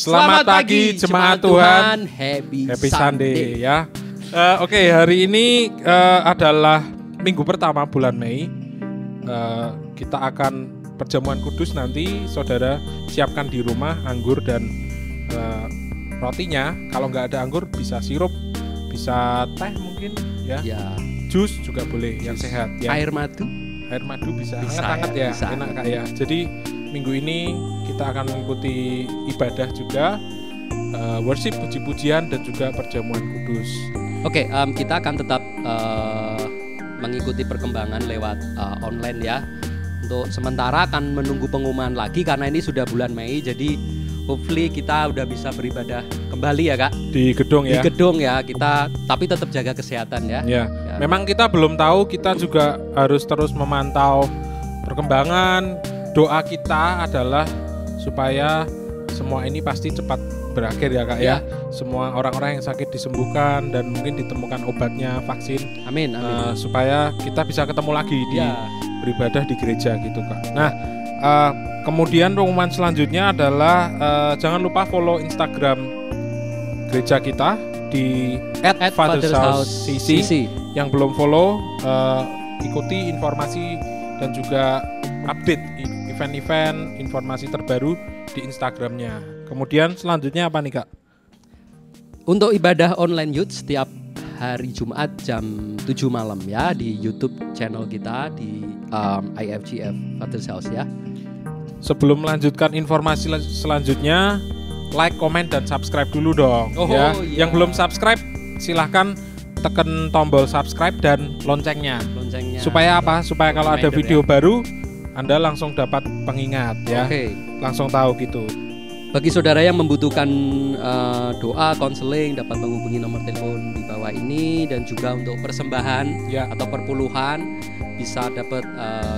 Selamat pagi jemaat Tuhan. Happy Sunday ya. Oke, hari ini adalah minggu pertama bulan Mei. Kita akan perjamuan kudus nanti. Saudara siapkan di rumah anggur dan rotinya. Kalau nggak ada anggur bisa sirup, bisa teh mungkin ya. Jus juga boleh yang sehat ya. Air madu bisa hangat-hangat ya, enak Kak ya. Jadi minggu ini kita akan mengikuti ibadah juga, worship, puji-pujian dan juga perjamuan kudus. Oke, kita akan tetap mengikuti perkembangan lewat online ya. Untuk sementara akan menunggu pengumuman lagi karena ini sudah bulan Mei, jadi hopefully kita udah bisa beribadah kembali ya Kak. Di gedung ya. Di gedung ya, kita tapi tetap jaga kesehatan ya. Ya. Memang kita belum tahu, kita juga harus terus memantau perkembangan. Doa kita adalah supaya semua ini pasti cepat berakhir ya Kak ya. Semua orang-orang yang sakit disembuhkan dan mungkin ditemukan obatnya, vaksin. Amin. Supaya kita bisa ketemu lagi di beribadah di gereja gitu Kak. Nah, kemudian pengumuman selanjutnya adalah jangan lupa follow Instagram gereja kita di @FathersHouseCC. Yang belum follow, ikuti informasi dan juga update event-event, informasi terbaru di Instagramnya. Kemudian selanjutnya apa nih Kak? Untuk ibadah online youth setiap hari Jumat jam 7 malam ya di YouTube channel kita di IFGF Father's House ya. Sebelum melanjutkan informasi selanjutnya, like, komen, dan subscribe dulu dong ya. Yang belum subscribe silahkan tekan tombol subscribe dan loncengnya. Supaya apa? Supaya kalau ada video baru Anda langsung dapat pengingat ya. Langsung tahu gitu. Bagi saudara yang membutuhkan doa, konseling, dapat menghubungi nomor telepon di bawah ini. Dan juga untuk persembahan atau perpuluhan bisa dapat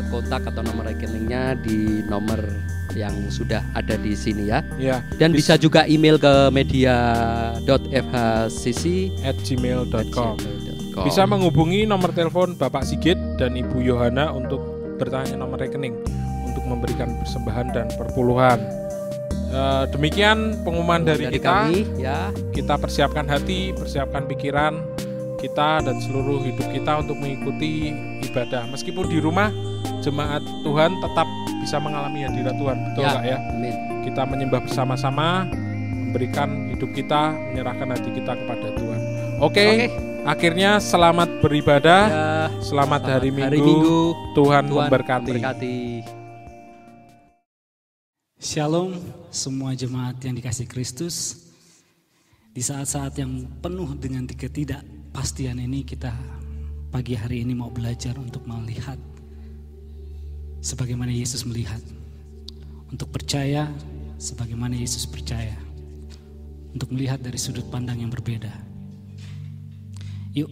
kontak atau nomor rekeningnya di nomor yang sudah ada di sini ya. Dan bisa juga email ke media.fhcc@gmail.com. Bisa menghubungi nomor telepon Bapak Sigit dan Ibu Yohana untuk bertanya nomor rekening untuk memberikan persembahan dan perpuluhan. Demikian pengumuman dari kita. Kami, ya. Kita persiapkan hati, persiapkan pikiran kita dan seluruh hidup kita untuk mengikuti ibadah. Meskipun di rumah, jemaat Tuhan tetap bisa mengalami hadirat Tuhan. Betul Kak ya? Amin. Kita menyembah bersama-sama, memberikan hidup kita, menyerahkan hati kita kepada Tuhan. Oke. Akhirnya selamat beribadah, selamat hari Minggu. Tuhan memberkati. Shalom semua jemaat yang dikasihi Kristus. Di saat-saat yang penuh dengan ketidakpastian ini, kita pagi hari ini mau belajar untuk melihat sebagaimana Yesus melihat, untuk percaya sebagaimana Yesus percaya, untuk melihat dari sudut pandang yang berbeda. Yuk,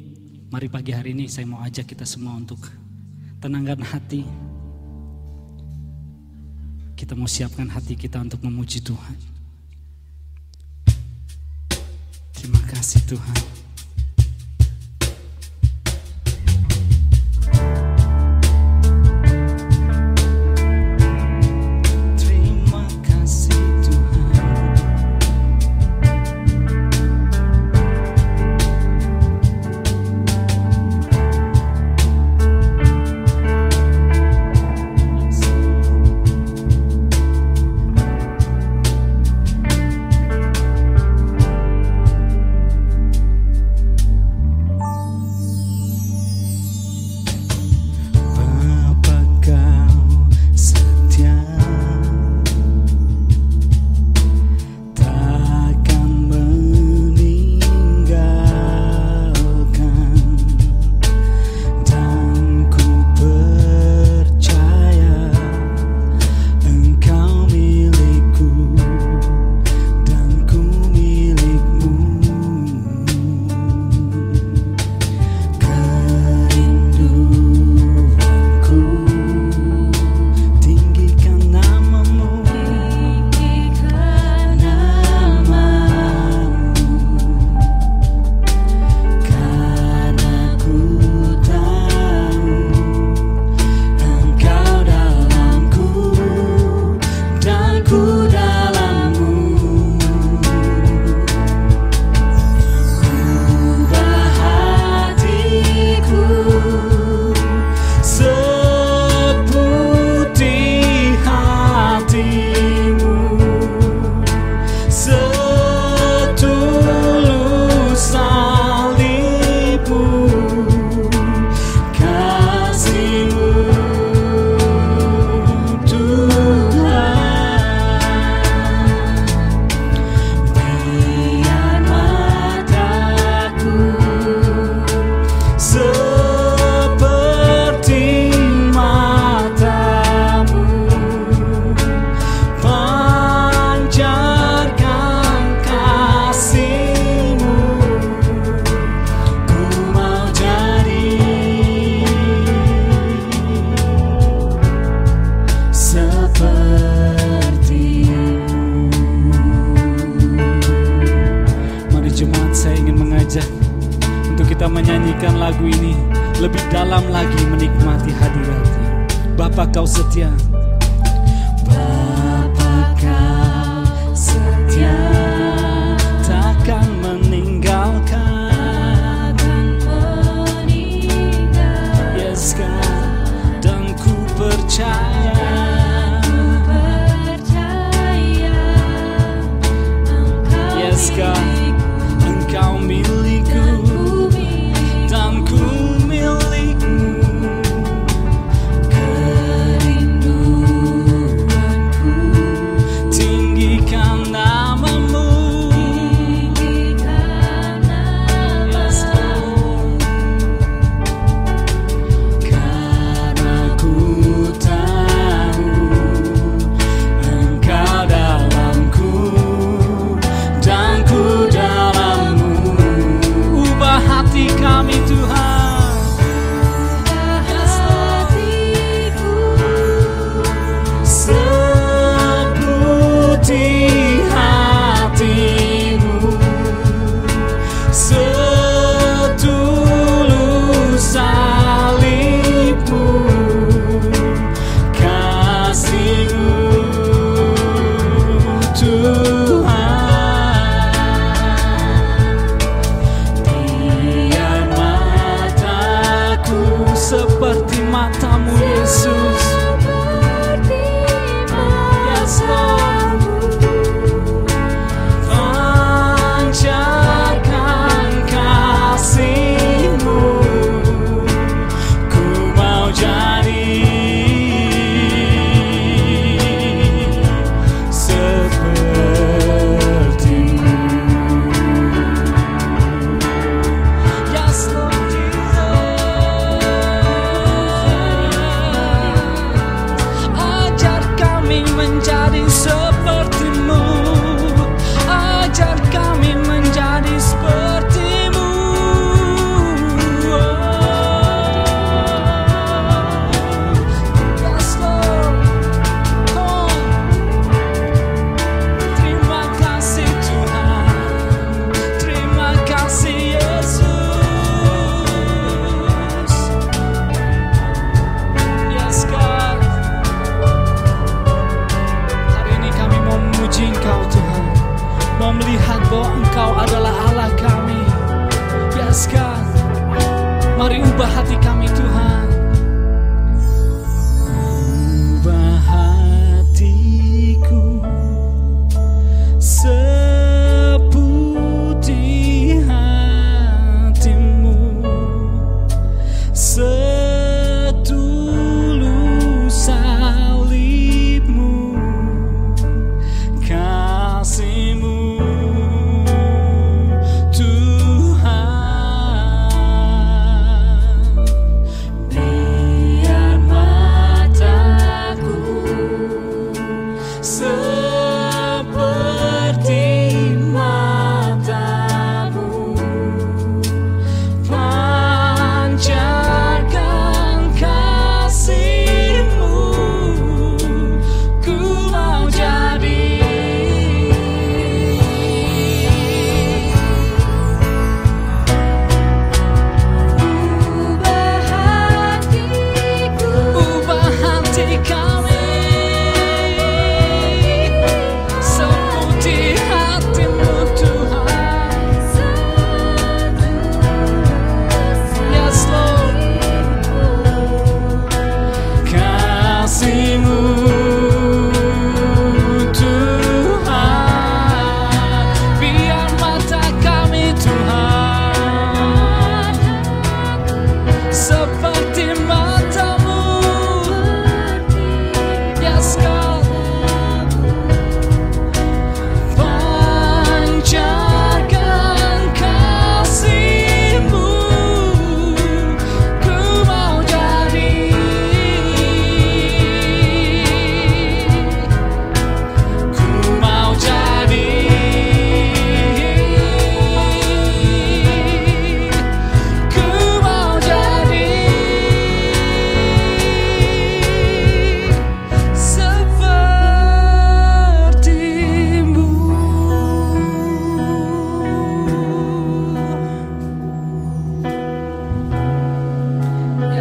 mari pagi hari ini saya mau ajak kita semua untuk tenangkan hati. Kita mau siapkan hati kita untuk memuji Tuhan. Terima kasih Tuhan. Untuk kita menyanyikan lagu ini lebih dalam lagi, menikmati hadirat-Nya. Bapa, Kau setia. Bapa, Kau setia, takkan meninggalkan. Yes God, dan ku percaya. Yes God, Engkau milikku dan ku milikmu. Kerinduanku tinggikan namamu. Yes Lord, karena ku tahu Engkau dalamku dan ku dalammu. Ubah hati kami Tuhan, seperti hatimu, setulus salibmu, kasih-Mu Tuhan. Biar mataku seperti mata-Mu Yesus. Yes Lord, pancarkan kasih-Mu. Ku mau jadi seperti-Mu. Yes Lord Jesus, ajar kami menjadi seperti-Mu, ajar kami menjadi seperti-Mu. Yes Lord, come on. Terima kasih Tuhan, terima kasih Yesus. Yes God, hari ini kami mau memuji Engkau Tuhan, mau melihat bahwa Engkau adalah Allah kami. Yes God, mari ubah hati kami Tuhan. Ubah hatiku seperti hati-Mu, setulus salib-Mu, kasih-Mu Tuhan.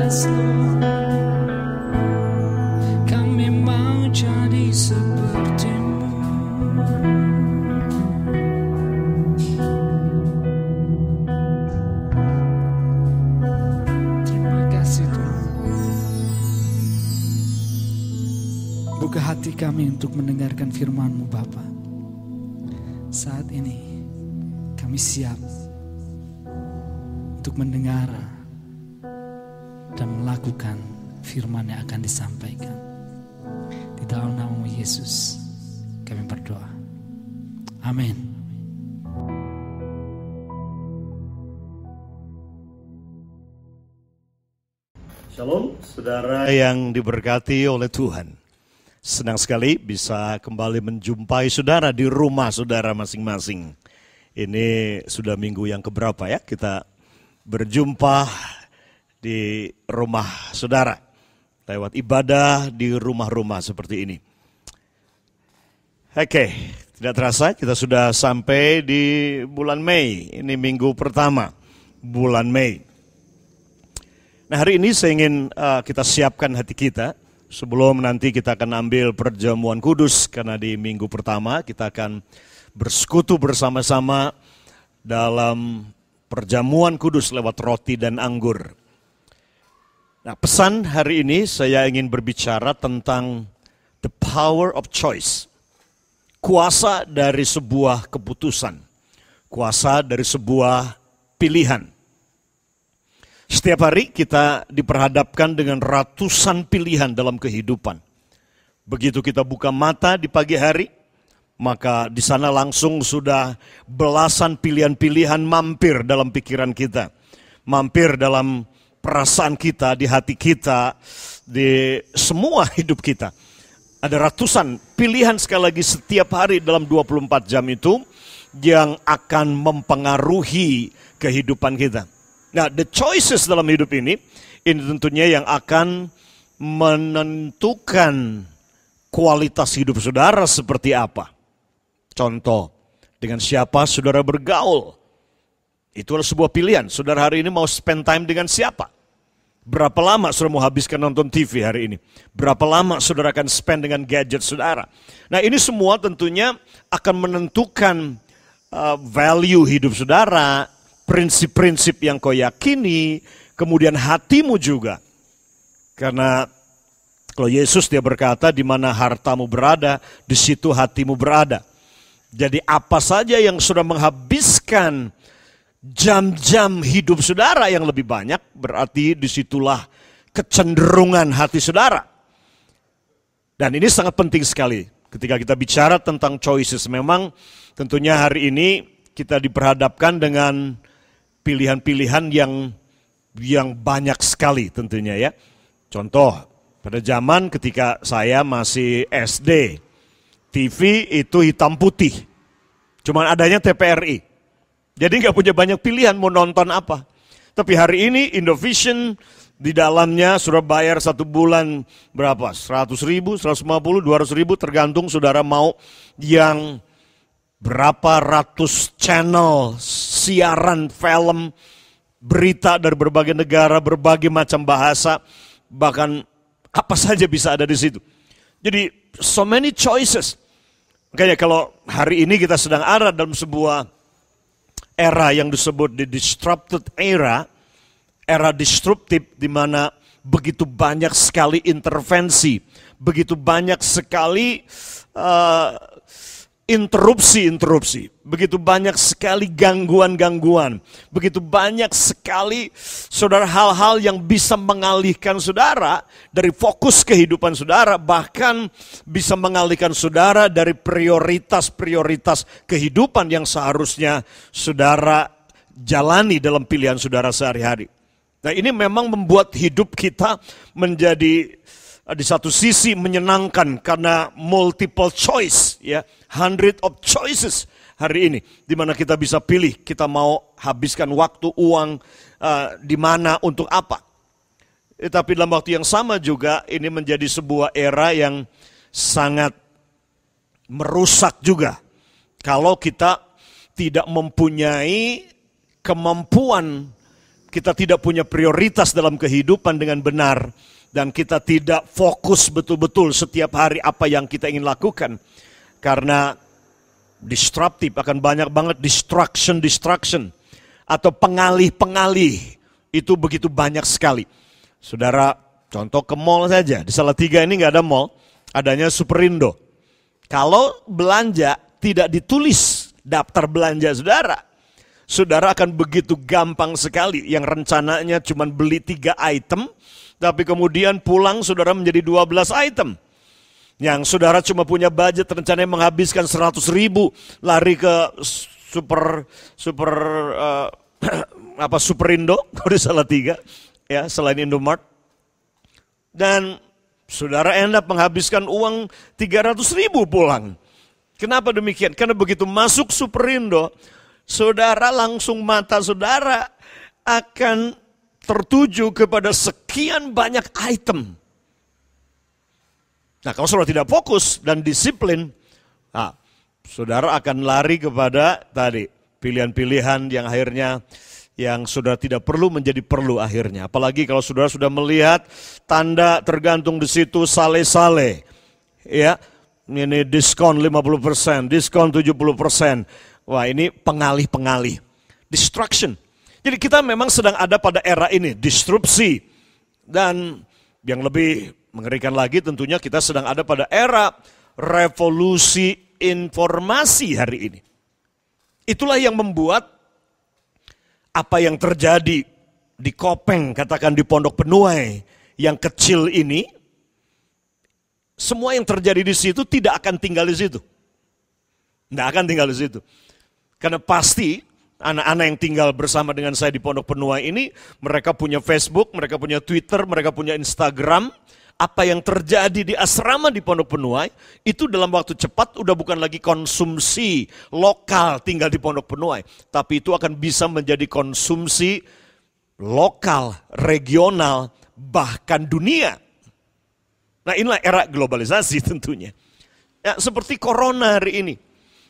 Yes Lord, kami mau jadi seperti-Mu. Terima kasih Tuhan. Buka hati kami untuk mendengarkan firman-Mu Bapa. Saat ini kami siap untuk mendengar dan melakukan firman yang akan disampaikan. Di dalam nama Yesus kami berdoa. Amin. Shalom, saudara yang diberkati oleh Tuhan. Senang sekali bisa kembali menjumpai saudara di rumah saudara masing-masing. Ini sudah minggu yang keberapa ya kita berjumpa di rumah saudara. Lewat ibadah di rumah-rumah seperti ini. Oke, tidak terasa kita sudah sampai di bulan Mei. Ini minggu pertama bulan Mei. Nah, hari ini saya ingin kita siapkan hati kita. Sebelum nanti kita akan ambil perjamuan kudus, karena di minggu pertama kita akan bersekutu bersama-sama dalam perjamuan kudus lewat roti dan anggur. Nah, pesan hari ini saya ingin berbicara tentang the power of choice. Kuasa dari sebuah keputusan. Kuasa dari sebuah pilihan. Setiap hari kita diperhadapkan dengan ratusan pilihan dalam kehidupan. Begitu kita buka mata di pagi hari, maka di sana langsung sudah belasan pilihan-pilihan mampir dalam pikiran kita. Mampir dalam perasaan kita, di hati kita, di semua hidup kita. Ada ratusan pilihan sekali lagi setiap hari dalam 24 jam itu yang akan mempengaruhi kehidupan kita. Nah, the choices dalam hidup ini tentunya yang akan menentukan kualitas hidup saudara seperti apa. Contoh, dengan siapa saudara bergaul. Itu adalah sebuah pilihan. Saudara hari ini mau spend time dengan siapa? Berapa lama saudara mau habiskan nonton TV hari ini? Berapa lama saudara akan spend dengan gadget saudara? Nah, ini semua tentunya akan menentukan value hidup saudara, prinsip-prinsip yang kau yakini, kemudian hatimu juga. Karena kalau Yesus dia berkata, di mana hartamu berada, di situ hatimu berada. Jadi apa saja yang sudah menghabiskan jam-jam hidup saudara yang lebih banyak, berarti disitulah kecenderungan hati saudara. Dan ini sangat penting sekali ketika kita bicara tentang choices. Memang tentunya hari ini kita diperhadapkan dengan pilihan-pilihan yang banyak sekali tentunya ya. Contoh, pada zaman ketika saya masih SD, TV itu hitam putih. Cuman adanya TVRI. Jadi nggak punya banyak pilihan mau nonton apa. Tapi hari ini Indovision di dalamnya sudah bayar 1 bulan berapa? 100.000, 150, 200.000 tergantung saudara mau yang berapa ratus channel, siaran, film, berita dari berbagai negara, berbagai macam bahasa, bahkan apa saja bisa ada di situ. Jadi so many choices. Makanya kalau hari ini kita sedang ada dalam sebuah era yang disebut the disrupted era disruptif, di mana begitu banyak sekali intervensi, begitu banyak sekali interupsi, begitu banyak sekali gangguan-gangguan, begitu banyak sekali saudara hal-hal yang bisa mengalihkan saudara dari fokus kehidupan saudara, bahkan bisa mengalihkan saudara dari prioritas-prioritas kehidupan yang seharusnya saudara jalani dalam pilihan saudara sehari-hari. Nah, ini memang membuat hidup kita menjadi di satu sisi menyenangkan karena multiple choice, ya, 100 of choices hari ini, di mana kita bisa pilih kita mau habiskan waktu, uang di mana untuk apa. Tapi dalam waktu yang sama juga ini menjadi sebuah era yang sangat merusak juga kalau kita tidak mempunyai kemampuan kita tidak punya prioritas dalam kehidupan dengan benar, dan kita tidak fokus betul-betul setiap hari apa yang kita ingin lakukan. Karena disruptif, akan banyak banget distraction atau pengalih-pengalih, itu begitu banyak sekali. Saudara, contoh ke mall saja, di Salatiga ini nggak ada mall, adanya Superindo. Kalau belanja tidak ditulis daftar belanja saudara akan begitu gampang sekali. Yang rencananya cuma beli 3 item, tapi kemudian pulang saudara menjadi 12 item. Yang saudara cuma punya budget rencananya menghabiskan 100.000, lari ke Superindo di Salatiga, ya, selain Indomart. Dan saudara enak menghabiskan uang 300.000 pulang. Kenapa demikian? Karena begitu masuk Superindo, saudara langsung mata saudara akan tertuju kepada sekian banyak item. Nah, kalau saudara tidak fokus dan disiplin, saudara akan lari kepada tadi pilihan-pilihan yang akhirnya yang saudara tidak perlu menjadi perlu akhirnya. Apalagi kalau saudara sudah melihat tanda tergantung di situ sale-sale, ya, ini diskon 50%, diskon 70%. Wah, ini pengalih-pengalih, distraction. Jadi kita memang sedang ada pada era ini, disrupsi. Dan yang lebih mengerikan lagi tentunya kita sedang ada pada era revolusi informasi hari ini. Itulah yang membuat apa yang terjadi di Kopeng, katakan di Pondok Penuai yang kecil ini, semua yang terjadi di situ tidak akan tinggal di situ. Tidak akan tinggal di situ. Karena pasti anak-anak yang tinggal bersama dengan saya di Pondok Penuai ini, mereka punya Facebook, mereka punya Twitter, mereka punya Instagram. Apa yang terjadi di asrama di Pondok Penuai, itu dalam waktu cepat udah bukan lagi konsumsi lokal tinggal di Pondok Penuai. Tapi itu akan bisa menjadi konsumsi lokal, regional, bahkan dunia. Nah, inilah era globalisasi tentunya. Ya, seperti corona hari ini.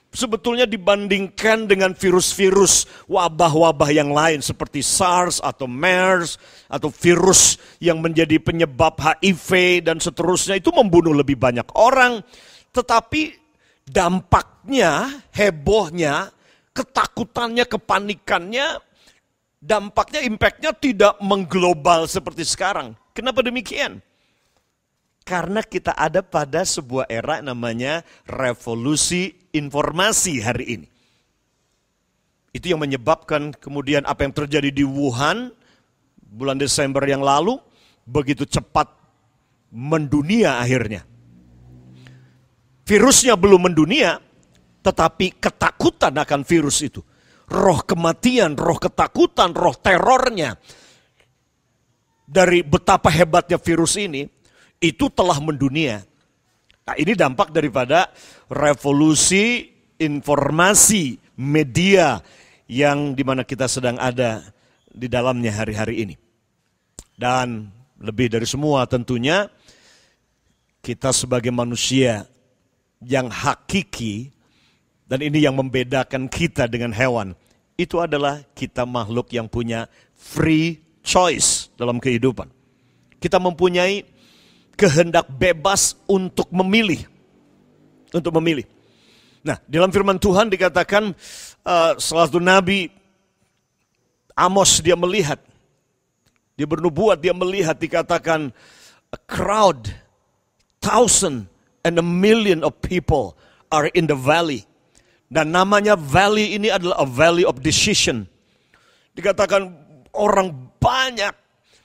Sebetulnya dibandingkan dengan virus-virus wabah-wabah yang lain seperti SARS atau MERS atau virus yang menjadi penyebab HIV dan seterusnya, itu membunuh lebih banyak orang. Tetapi dampaknya, hebohnya, ketakutannya, kepanikannya, dampaknya, impactnya tidak mengglobal seperti sekarang. Kenapa demikian? Karena kita ada pada sebuah era namanya revolusi informasi hari ini. Itu yang menyebabkan kemudian apa yang terjadi di Wuhan bulan Desember yang lalu begitu cepat mendunia akhirnya. Virusnya belum mendunia, tetapi ketakutan akan virus itu. Roh kematian, roh ketakutan, roh terornya. Dari betapa hebatnya virus ini, itu telah mendunia. Nah, ini dampak daripada revolusi informasi media yang dimana kita sedang ada di dalamnya hari-hari ini. Dan lebih dari semua tentunya kita sebagai manusia yang hakiki, dan ini yang membedakan kita dengan hewan, itu adalah kita makhluk yang punya free choice dalam kehidupan. Kita mempunyai kehendak bebas untuk memilih. Untuk memilih. Nah, dalam firman Tuhan dikatakan salah satu nabi Amos, dia melihat, dia bernubuat, dia melihat, dikatakan a crowd, 1,000 and 1,000,000 of people are in the valley. Dan namanya valley ini adalah a valley of decision. Dikatakan orang banyak,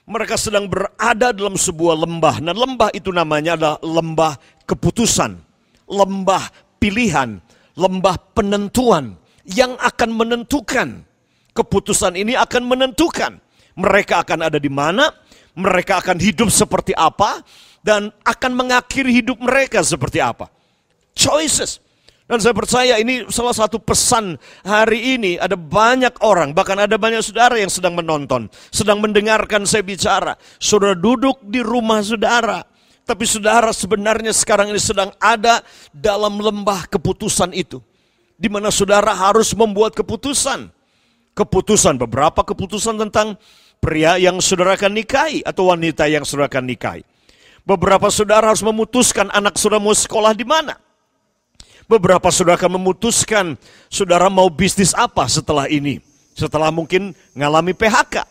mereka sedang berada dalam sebuah lembah. Nah, lembah itu namanya adalah lembah keputusan, lembah pilihan, lembah penentuan yang akan menentukan. Keputusan ini akan menentukan mereka akan ada di mana, mereka akan hidup seperti apa, dan akan mengakhiri hidup mereka seperti apa. Choices. Dan saya percaya ini salah satu pesan hari ini. Ada banyak orang, bahkan ada banyak saudara yang sedang menonton, sedang mendengarkan saya bicara. Saudara duduk di rumah saudara, tapi saudara sebenarnya sekarang ini sedang ada dalam lembah keputusan itu, di mana saudara harus membuat keputusan. keputusan, beberapa keputusan tentang pria yang saudara akan nikahi atau wanita yang saudara akan nikahi. Beberapa saudara harus memutuskan anak saudara mau sekolah di mana. Beberapa saudara akan memutuskan saudara mau bisnis apa setelah ini. Setelah mungkin ngalami PHK.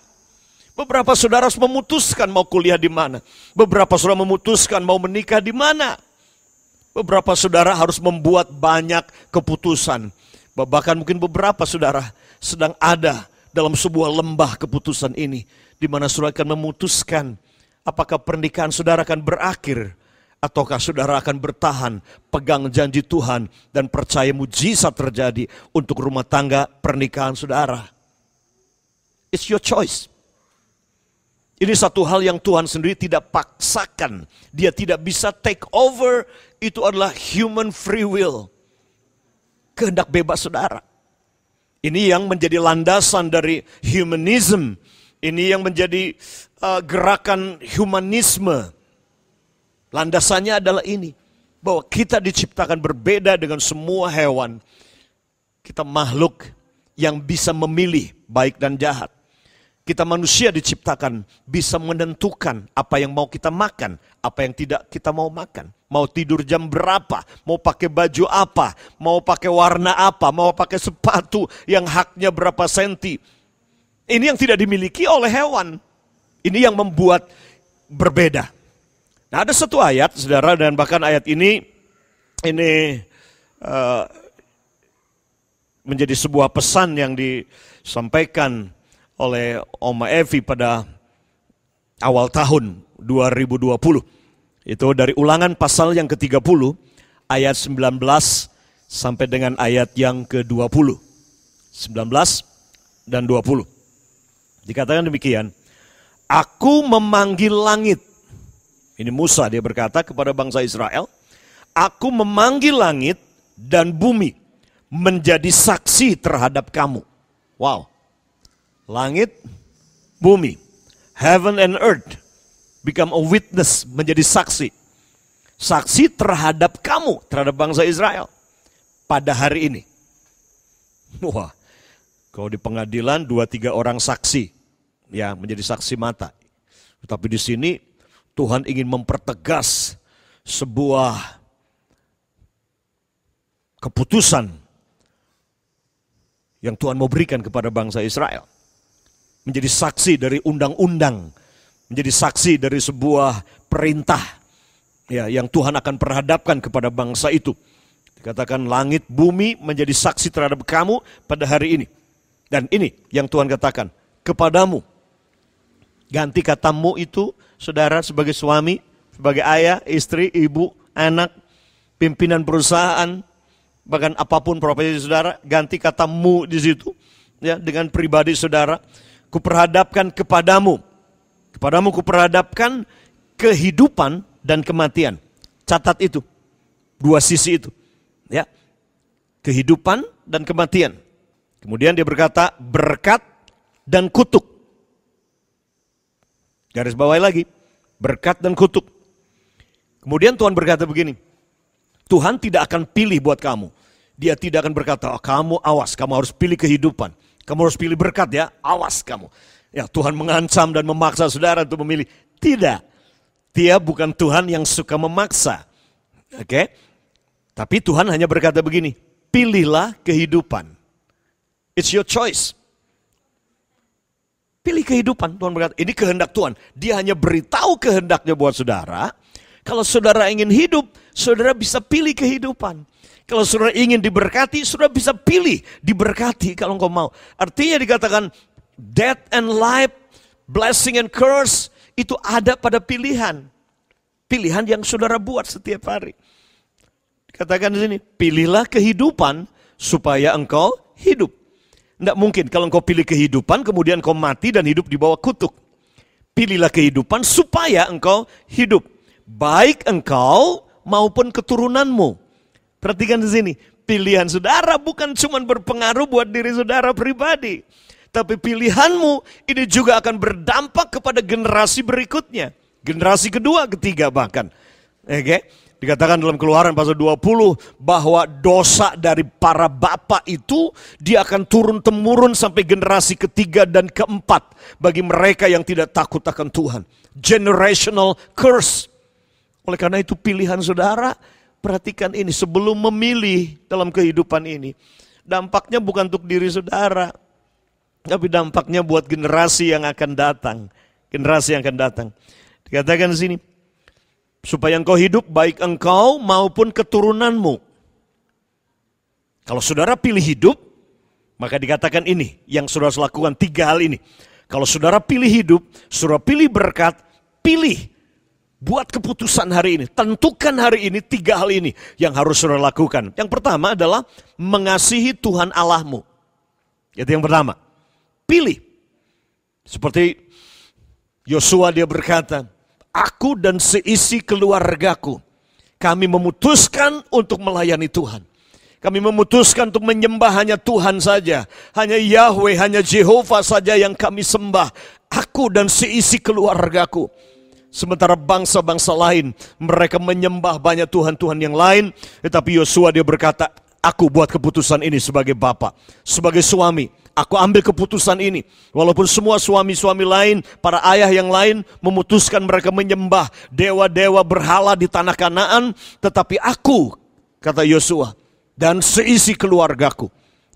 Beberapa saudara harus memutuskan mau kuliah di mana. Beberapa saudara memutuskan mau menikah di mana. Beberapa saudara harus membuat banyak keputusan. Bahkan mungkin beberapa saudara sedang ada dalam sebuah lembah keputusan ini. Di mana saudara akan memutuskan apakah pernikahan saudara akan berakhir. Ataukah saudara akan bertahan, pegang janji Tuhan dan percaya mujizat terjadi untuk rumah tangga pernikahan saudara. It's your choice. Ini satu hal yang Tuhan sendiri tidak paksakan. Dia tidak bisa take over. Itu adalah human free will. Kehendak bebas saudara. Ini yang menjadi landasan dari humanism. Ini yang menjadi gerakan humanisme. Landasannya adalah ini. Bahwa kita diciptakan berbeda dengan semua hewan. Kita makhluk yang bisa memilih baik dan jahat. Kita manusia diciptakan bisa menentukan apa yang mau kita makan, apa yang tidak kita mau makan. Mau tidur jam berapa, mau pakai baju apa, mau pakai warna apa, mau pakai sepatu yang haknya berapa senti. Ini yang tidak dimiliki oleh hewan. Ini yang membuat berbeda. Nah, ada satu ayat, saudara, dan bahkan ayat ini menjadi sebuah pesan yang disampaikan oleh Oma Evi pada awal tahun 2020. Itu dari Ulangan pasal yang ke-30 ayat 19 sampai dengan ayat yang ke-20. 19 dan 20. Dikatakan demikian, aku memanggil langit. Ini Musa, dia berkata kepada bangsa Israel, aku memanggil langit dan bumi menjadi saksi terhadap kamu. Wow. Langit, bumi, heaven and earth become a witness, menjadi saksi. Saksi terhadap kamu, terhadap bangsa Israel pada hari ini. Wah, kalau di pengadilan 2-3 orang saksi, ya menjadi saksi mata. Tetapi di sini Tuhan ingin mempertegas sebuah keputusan yang Tuhan mau berikan kepada bangsa Israel. Menjadi saksi dari undang-undang, menjadi saksi dari sebuah perintah ya, yang Tuhan akan perhadapkan kepada bangsa itu. Dikatakan langit bumi menjadi saksi terhadap kamu pada hari ini. Dan ini yang Tuhan katakan, kepadamu. Ganti katamu itu, saudara, sebagai suami, sebagai ayah, istri, ibu, anak, pimpinan perusahaan, bahkan apapun profesi saudara, ganti katamu di situ ya, dengan pribadi saudara. Kuperhadapkan kepadamu. Kepadamu kuperhadapkan kehidupan dan kematian. Catat itu. 2 sisi itu. Ya. Kehidupan dan kematian. Kemudian dia berkata berkat dan kutuk. Garis bawahi lagi. Berkat dan kutuk. Kemudian Tuhan berkata begini. Tuhan tidak akan pilih buat kamu. Dia tidak akan berkata, oh, kamu awas, kamu harus pilih kehidupan. Kamu harus pilih berkat ya, awas kamu. Ya, Tuhan mengancam dan memaksa saudara untuk memilih. Tidak. Dia bukan Tuhan yang suka memaksa. Oke? Tapi Tuhan hanya berkata begini, pilihlah kehidupan. It's your choice. Pilih kehidupan, Tuhan berkata. Ini kehendak Tuhan. Dia hanya beritahu kehendaknya buat saudara. Kalau saudara ingin hidup, saudara bisa pilih kehidupan. Kalau saudara ingin diberkati, saudara bisa pilih diberkati kalau engkau mau. Artinya dikatakan death and life, blessing and curse, itu ada pada pilihan. Pilihan yang saudara buat setiap hari. Dikatakan di sini, pilihlah kehidupan supaya engkau hidup. Tidak mungkin kalau engkau pilih kehidupan, kemudian engkau mati dan hidup di bawah kutuk. Pilihlah kehidupan supaya engkau hidup. Baik engkau maupun keturunanmu. Perhatikan di sini, pilihan saudara bukan cuma berpengaruh buat diri saudara pribadi. Tapi pilihanmu ini juga akan berdampak kepada generasi berikutnya. Generasi kedua, ketiga bahkan. Oke? Dikatakan dalam Keluaran pasal 20 bahwa dosa dari para bapak itu dia akan turun-temurun sampai generasi ketiga dan keempat bagi mereka yang tidak takut akan Tuhan. Generational curse. Oleh karena itu pilihan saudara, perhatikan ini sebelum memilih dalam kehidupan ini. Dampaknya bukan untuk diri saudara, tapi dampaknya buat generasi yang akan datang. Generasi yang akan datang. Dikatakan di sini, supaya engkau hidup baik engkau maupun keturunanmu. Kalau saudara pilih hidup, maka dikatakan ini yang saudara lakukan 3 hal ini. Kalau saudara pilih hidup, saudara pilih berkat, pilih buat keputusan hari ini. Tentukan hari ini 3 hal ini yang harus saudara lakukan. Yang pertama adalah mengasihi Tuhan Allahmu. Itu yang pertama. Pilih. Seperti Yosua dia berkata, aku dan seisi keluargaku, kami memutuskan untuk melayani Tuhan. Kami memutuskan untuk menyembah hanya Tuhan saja. Hanya Yahweh, hanya Jehovah saja yang kami sembah. Aku dan seisi keluargaku. Sementara bangsa-bangsa lain, mereka menyembah banyak Tuhan-Tuhan yang lain. Tetapi Yosua dia berkata, aku buat keputusan ini sebagai bapa, sebagai suami. Aku ambil keputusan ini. Walaupun semua suami-suami lain, para ayah yang lain memutuskan mereka menyembah dewa-dewa berhala di tanah Kanaan. Tetapi aku, kata Yosua, dan seisi keluargaku,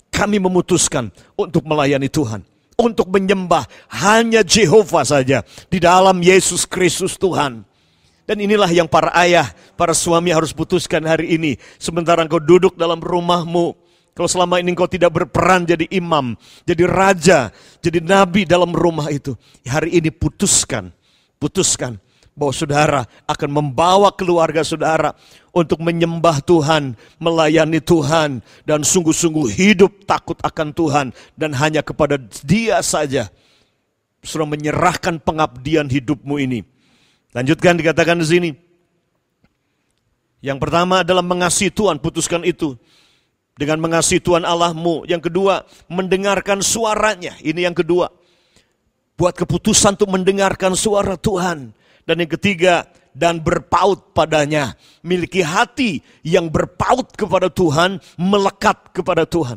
kami memutuskan untuk melayani Tuhan. Untuk menyembah hanya Jehovah saja di dalam Yesus Kristus Tuhan. Dan inilah yang para ayah, para suami harus putuskan hari ini. Sementara engkau duduk dalam rumahmu. Kalau selama ini engkau tidak berperan jadi imam, jadi raja, jadi nabi dalam rumah itu. Hari ini putuskan bahwa saudara akan membawa keluarga saudara untuk menyembah Tuhan, melayani Tuhan, dan sungguh-sungguh hidup takut akan Tuhan. Dan hanya kepada Dia saja saudara menyerahkan pengabdian hidupmu ini. Lanjutkan dikatakan di sini. Yang pertama adalah mengasihi Tuhan, putuskan itu. Dengan mengasihi Tuhan Allahmu. Yang kedua, mendengarkan suaranya. Ini yang kedua. Buat keputusan untuk mendengarkan suara Tuhan. Dan yang ketiga, dan berpaut padanya. Miliki hati yang berpaut kepada Tuhan, melekat kepada Tuhan.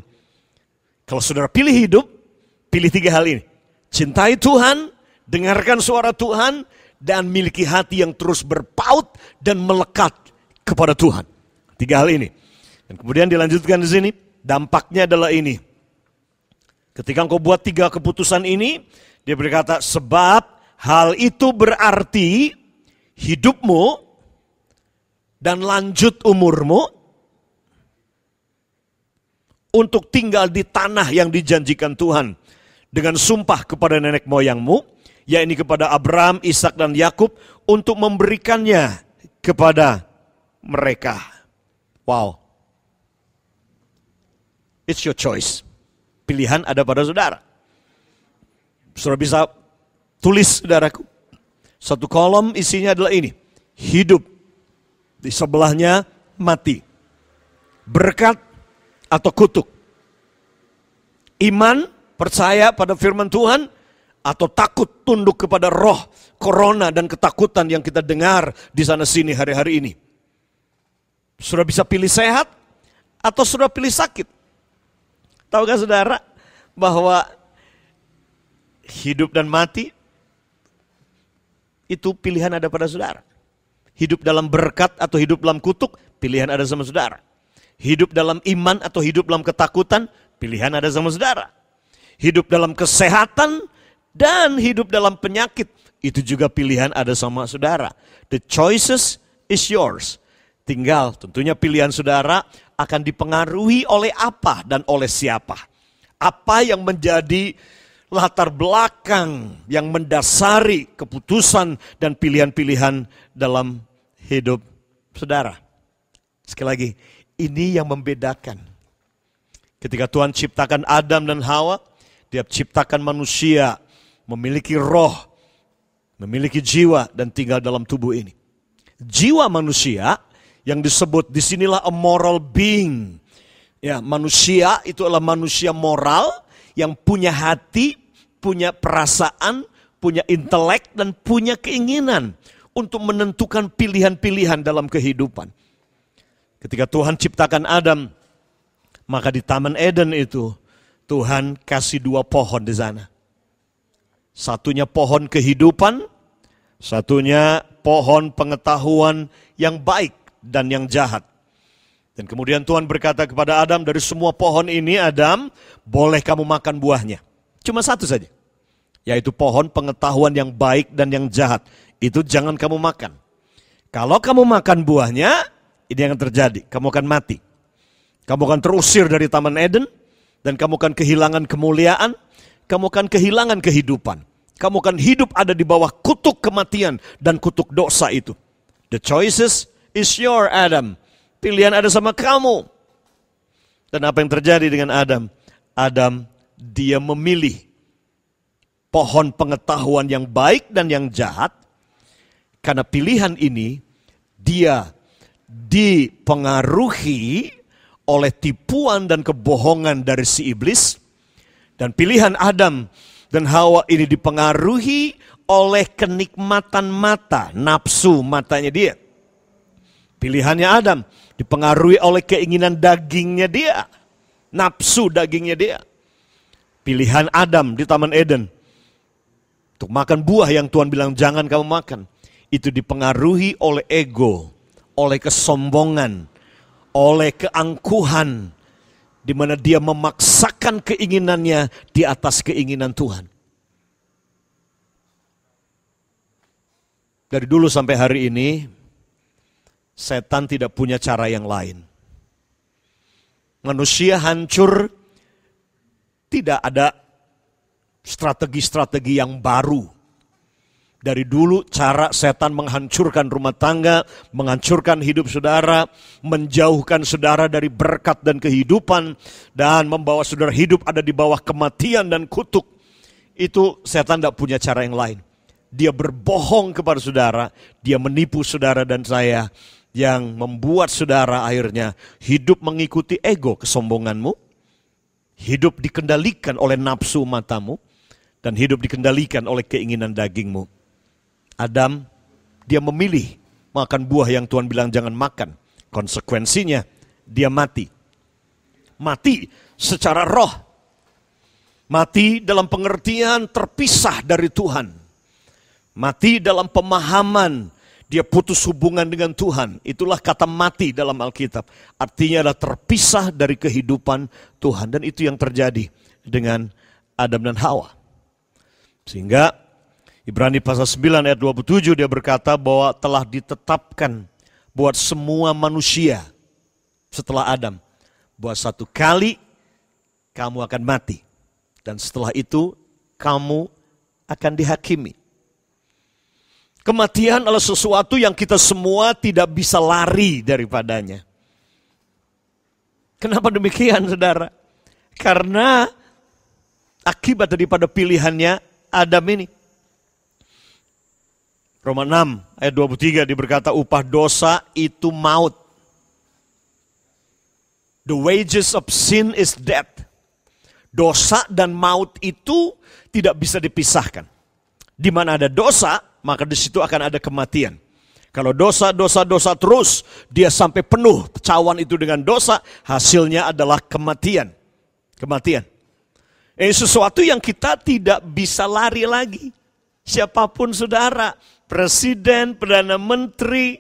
Kalau saudara pilih hidup, pilih 3 hal ini. Cintai Tuhan, dengarkan suara Tuhan, dan miliki hati yang terus berpaut dan melekat kepada Tuhan. 3 hal ini. Dan kemudian dilanjutkan di sini, dampaknya adalah ini. Ketika engkau buat 3 keputusan ini, dia berkata, sebab hal itu berarti hidupmu dan lanjut umurmu untuk tinggal di tanah yang dijanjikan Tuhan dengan sumpah kepada nenek moyangmu, yakni kepada Abraham, Ishak dan Yakub, untuk memberikannya kepada mereka. Wow. It's your choice. Pilihan ada pada saudara. Saudara bisa tulis, saudaraku. 1 kolom isinya adalah ini. Hidup. Di sebelahnya mati. Berkat atau kutuk. Iman, percaya pada firman Tuhan, atau takut tunduk kepada roh, corona dan ketakutan yang kita dengar di sana sini hari-hari ini. Saudara bisa pilih sehat atau saudara pilih sakit. Tahukah saudara bahwa hidup dan mati itu pilihan ada pada saudara. Hidup dalam berkat atau hidup dalam kutuk, pilihan ada sama saudara. Hidup dalam iman atau hidup dalam ketakutan, pilihan ada sama saudara. Hidup dalam kesehatan dan hidup dalam penyakit, itu juga pilihan ada sama saudara. The choices is yours. Tinggal tentunya pilihan saudara akan dipengaruhi oleh apa dan oleh siapa. Apa yang menjadi latar belakang yang mendasari keputusan dan pilihan-pilihan dalam hidup saudara. Sekali lagi, ini yang membedakan. Ketika Tuhan ciptakan Adam dan Hawa, Dia ciptakan manusia memiliki roh, memiliki jiwa dan tinggal dalam tubuh ini. Jiwa manusia yang disebut disinilah a moral being. Ya, manusia itu adalah manusia moral yang punya hati, punya perasaan, punya intelek dan punya keinginan untuk menentukan pilihan-pilihan dalam kehidupan. Ketika Tuhan ciptakan Adam, maka di Taman Eden itu Tuhan kasih 2 pohon di sana. Satunya pohon kehidupan, satunya pohon pengetahuan yang baik dan yang jahat. Dan kemudian Tuhan berkata kepada Adam, dari semua pohon ini Adam, boleh kamu makan buahnya. Cuma satu saja, yaitu pohon pengetahuan yang baik dan yang jahat. Itu jangan kamu makan. Kalau kamu makan buahnya, ini yang terjadi, kamu akan mati. Kamu akan terusir dari Taman Eden, dan kamu akan kehilangan kemuliaan, kamu akan kehilangan kehidupan. Kamu akan hidup ada di bawah kutuk kematian dan kutuk dosa itu. The choices is your Adam. Pilihan ada sama kamu. Dan apa yang terjadi dengan Adam? Adam, dia memilih pohon pengetahuan yang baik dan yang jahat. Karena pilihan ini, dia dipengaruhi oleh tipuan dan kebohongan dari si iblis. Dan pilihan Adam dan Hawa ini dipengaruhi oleh kenikmatan mata, nafsu matanya dia. Pilihannya Adam dipengaruhi oleh keinginan dagingnya dia, nafsu dagingnya dia. Pilihan Adam di Taman Eden untuk makan buah yang Tuhan bilang jangan kamu makan, itu dipengaruhi oleh ego, oleh kesombongan, oleh keangkuhan, di mana dia memaksakan keinginannya di atas keinginan Tuhan. Dari dulu sampai hari ini, setan tidak punya cara yang lain. Manusia hancur, tidak ada strategi-strategi yang baru. Dari dulu cara setan menghancurkan rumah tangga, menghancurkan hidup saudara, menjauhkan saudara dari berkat dan kehidupan, dan membawa saudara hidup ada di bawah kematian dan kutuk. Itu setan tidak punya cara yang lain. Dia berbohong kepada saudara, dia menipu saudara dan saya, yang membuat saudara akhirnya hidup mengikuti ego kesombonganmu, hidup dikendalikan oleh nafsu matamu, dan hidup dikendalikan oleh keinginan dagingmu. Adam, dia memilih makan buah yang Tuhan bilang jangan makan. Konsekuensinya, dia mati. Mati secara roh. Mati dalam pengertian terpisah dari Tuhan. Mati dalam pemahaman, dia putus hubungan dengan Tuhan. Itulah kata mati dalam Alkitab. Artinya adalah terpisah dari kehidupan Tuhan. Dan itu yang terjadi dengan Adam dan Hawa. Sehingga Ibrani pasal 9 ayat 27 dia berkata bahwa telah ditetapkan buat semua manusia setelah Adam. Bahwa satu kali kamu akan mati. Dan setelah itu kamu akan dihakimi. Kematian adalah sesuatu yang kita semua tidak bisa lari daripadanya. Kenapa demikian saudara? Karena akibat daripada pilihannya Adam ini. Roma 6 ayat 23 diberkata upah dosa itu maut. The wages of sin is death. Dosa dan maut itu tidak bisa dipisahkan. Di mana ada dosa, maka di situ akan ada kematian. Kalau dosa terus, dia sampai penuh cawan itu dengan dosa, hasilnya adalah kematian. Kematian. Ini sesuatu yang kita tidak bisa lari lagi. Siapapun saudara, presiden, perdana menteri,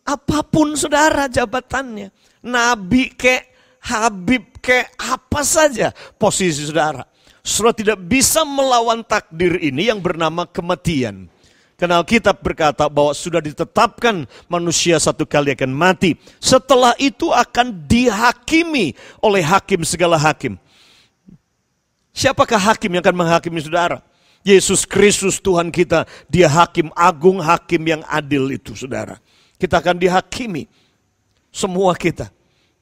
apapun saudara jabatannya. Nabi kek, Habib kek, apa saja posisi saudara. Saudara tidak bisa melawan takdir ini yang bernama kematian. Karena Alkitab berkata bahwa sudah ditetapkan manusia satu kali akan mati. Setelah itu akan dihakimi oleh hakim segala hakim. Siapakah hakim yang akan menghakimi saudara? Yesus Kristus Tuhan kita, dia hakim agung, hakim yang adil itu saudara. Kita akan dihakimi, semua kita.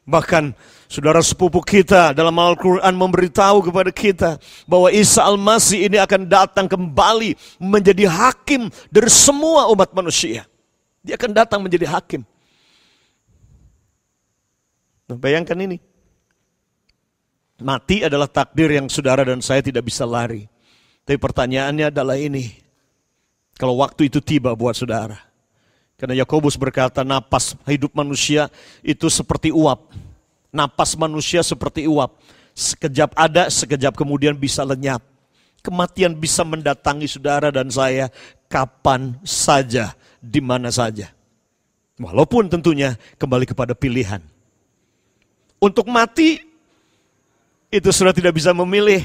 Bahkan saudara sepupu kita dalam Al-Quran memberitahu kepada kita bahwa Isa Al-Masih ini akan datang kembali menjadi hakim dari semua umat manusia. Dia akan datang menjadi hakim. Nah, bayangkan ini. Mati adalah takdir yang saudara dan saya tidak bisa lari. Tapi pertanyaannya adalah ini. Kalau waktu itu tiba buat saudara, Karena Yakobus berkata napas hidup manusia itu seperti uap. Napas manusia seperti uap. Sekejap ada, sekejap kemudian bisa lenyap. Kematian bisa mendatangi saudara dan saya kapan saja, di mana saja. Walaupun tentunya kembali kepada pilihan. Untuk mati, itu sudah tidak bisa memilih.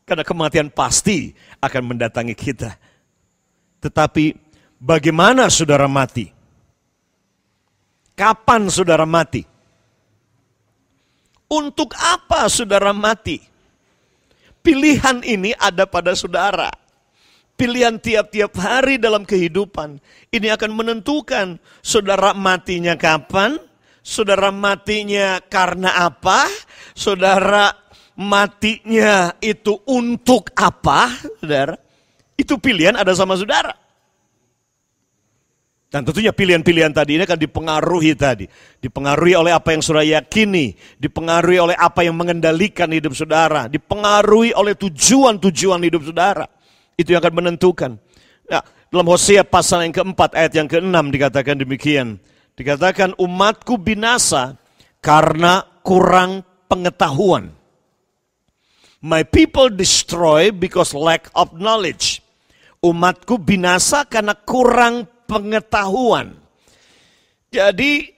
Karena kematian pasti akan mendatangi kita. Tetapi bagaimana saudara mati? Kapan saudara mati? Untuk apa saudara mati? Pilihan ini ada pada saudara. Pilihan tiap-tiap hari dalam kehidupan. Ini akan menentukan saudara matinya kapan, saudara matinya karena apa, saudara matinya itu untuk apa, saudara. Itu pilihan ada sama saudara. Dan tentunya pilihan-pilihan tadi ini akan dipengaruhi tadi. Dipengaruhi oleh apa yang saudara yakini. Dipengaruhi oleh apa yang mengendalikan hidup saudara. Dipengaruhi oleh tujuan-tujuan hidup saudara. Itu yang akan menentukan. Nah, dalam Hosea pasal yang keempat ayat yang keenam dikatakan demikian. Dikatakan umatku binasa karena kurang pengetahuan. My people destroy because lack of knowledge. Umatku binasa karena kurang pengetahuan. Jadi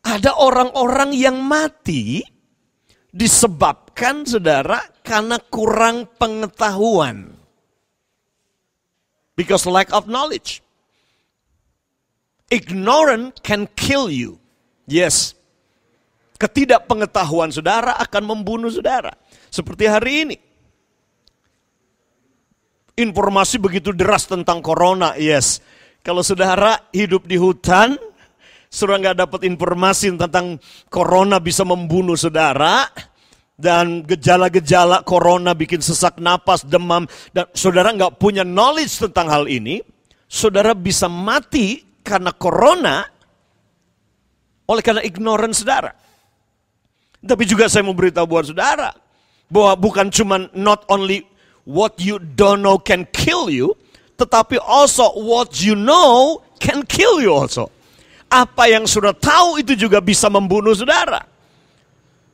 ada orang-orang yang mati disebabkan saudara karena kurang pengetahuan. Because lack of knowledge. Ignorant can kill you. Yes. Ketidakpengetahuan saudara akan membunuh saudara. Seperti hari ini. Informasi begitu deras tentang corona, yes. Kalau saudara hidup di hutan, saudara nggak dapat informasi tentang corona bisa membunuh saudara, dan gejala-gejala corona bikin sesak napas, demam, dan saudara nggak punya knowledge tentang hal ini, saudara bisa mati karena corona oleh karena ignorance saudara. Tapi juga saya mau beritahu buat saudara, bahwa bukan cuma not only what you don't know can kill you, tetapi also what you know can kill you also. Apa yang saudara tahu itu juga bisa membunuh saudara.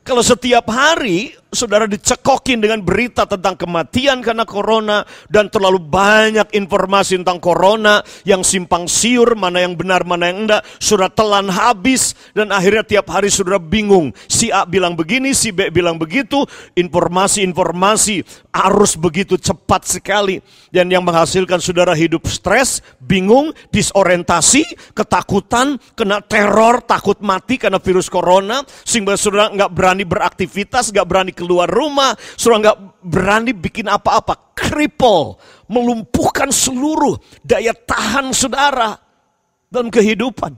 Kalau setiap hari saudara dicekokin dengan berita tentang kematian karena corona, dan terlalu banyak informasi tentang corona yang simpang siur, mana yang benar, mana yang enggak, saudara telan habis, dan akhirnya tiap hari saudara bingung. Si A bilang begini, si B bilang begitu, informasi-informasi arus begitu cepat sekali, dan yang menghasilkan saudara hidup stres, bingung, disorientasi, ketakutan, kena teror, takut mati karena virus corona, sehingga saudara nggak berani beraktivitas, nggak berani keluar rumah, saudara nggak berani bikin apa-apa, cripple, melumpuhkan seluruh daya tahan saudara dalam kehidupan.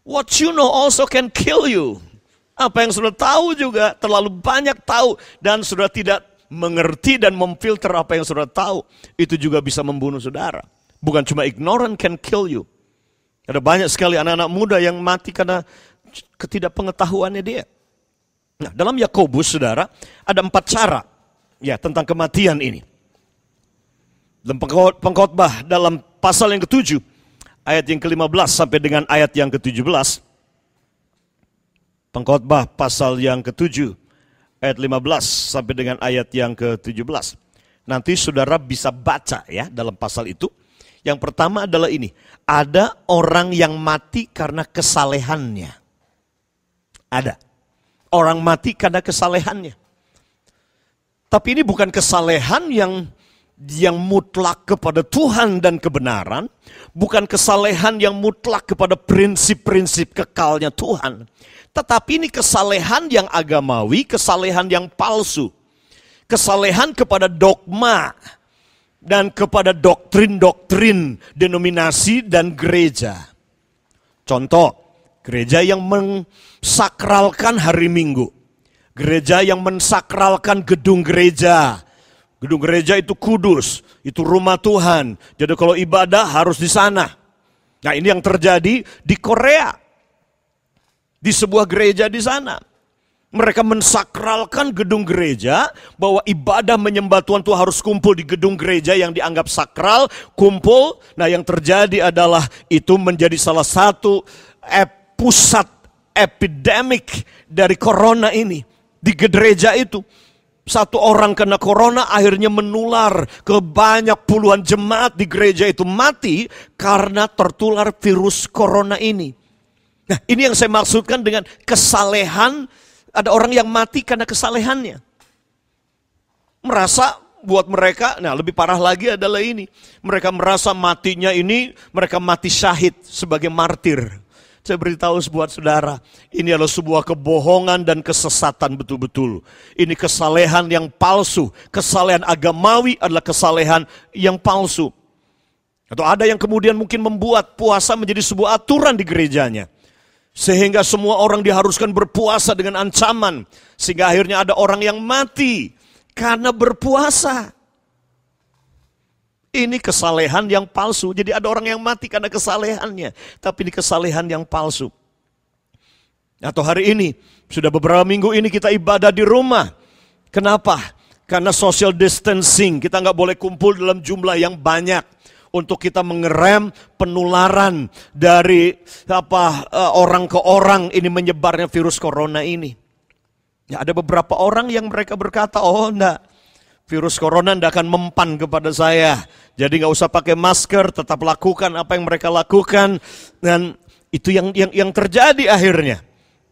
What you know also can kill you. Apa yang saudara tahu juga terlalu banyak tahu, dan saudara tidak mengerti dan memfilter apa yang saudara tahu, itu juga bisa membunuh saudara. Bukan cuma ignorant can kill you. Ada banyak sekali anak-anak muda yang mati karena ketidakpengetahuannya dia. Nah, dalam Yakobus, saudara, ada 4 cara ya tentang kematian ini. Dalam pengkhotbah dalam pasal yang ke-7, ayat yang ke-15 sampai dengan ayat yang ke-17. Pengkhotbah pasal yang ke-7, ayat 15 sampai dengan ayat yang ke-17. Nanti saudara bisa baca ya dalam pasal itu. Yang pertama adalah ini, ada orang yang mati karena kesalehannya. Ada. Orang mati karena kesalehannya. Tapi ini bukan kesalehan yang mutlak kepada Tuhan dan kebenaran. Bukan kesalehan yang mutlak kepada prinsip-prinsip kekalnya Tuhan. Tetapi ini kesalehan yang agamawi, kesalehan yang palsu. Kesalehan kepada dogma dan kepada doktrin-doktrin denominasi dan gereja. Contoh, gereja yang mensakralkan hari Minggu. Gereja yang mensakralkan gedung gereja. Gedung gereja itu kudus, itu rumah Tuhan. Jadi kalau ibadah harus di sana. Nah, ini yang terjadi di Korea. Di sebuah gereja di sana. Mereka mensakralkan gedung gereja, bahwa ibadah menyembah Tuhan itu harus kumpul di gedung gereja yang dianggap sakral, kumpul. Nah, yang terjadi adalah itu menjadi salah satu pusat epidemik dari corona ini. Di gereja itu, satu orang kena corona akhirnya menular ke banyak puluhan jemaat di gereja itu, mati karena tertular virus corona ini. Nah, ini yang saya maksudkan dengan kesalehan. Ada orang yang mati karena kesalehannya. Merasa buat mereka, nah lebih parah lagi adalah ini. Mereka merasa matinya ini, mereka mati syahid sebagai martir. Saya beritahu buat saudara, ini adalah sebuah kebohongan dan kesesatan betul-betul. Ini kesalehan yang palsu. Kesalehan agamawi adalah kesalehan yang palsu. Atau ada yang kemudian mungkin membuat puasa menjadi sebuah aturan di gerejanya. Sehingga semua orang diharuskan berpuasa dengan ancaman. Sehingga akhirnya ada orang yang mati karena berpuasa. Ini kesalehan yang palsu. Jadi ada orang yang mati karena kesalehannya. Tapi ini kesalehan yang palsu. Atau hari ini, sudah beberapa minggu ini kita ibadah di rumah. Kenapa? Karena social distancing. Kita nggak boleh kumpul dalam jumlah yang banyak. Untuk kita mengerem penularan dari orang ke orang ini menyebarnya virus corona ini. Ya, ada beberapa orang yang mereka berkata, oh enggak, virus corona enggak akan mempan kepada saya. Jadi nggak usah pakai masker, tetap lakukan apa yang mereka lakukan. Dan itu yang terjadi akhirnya.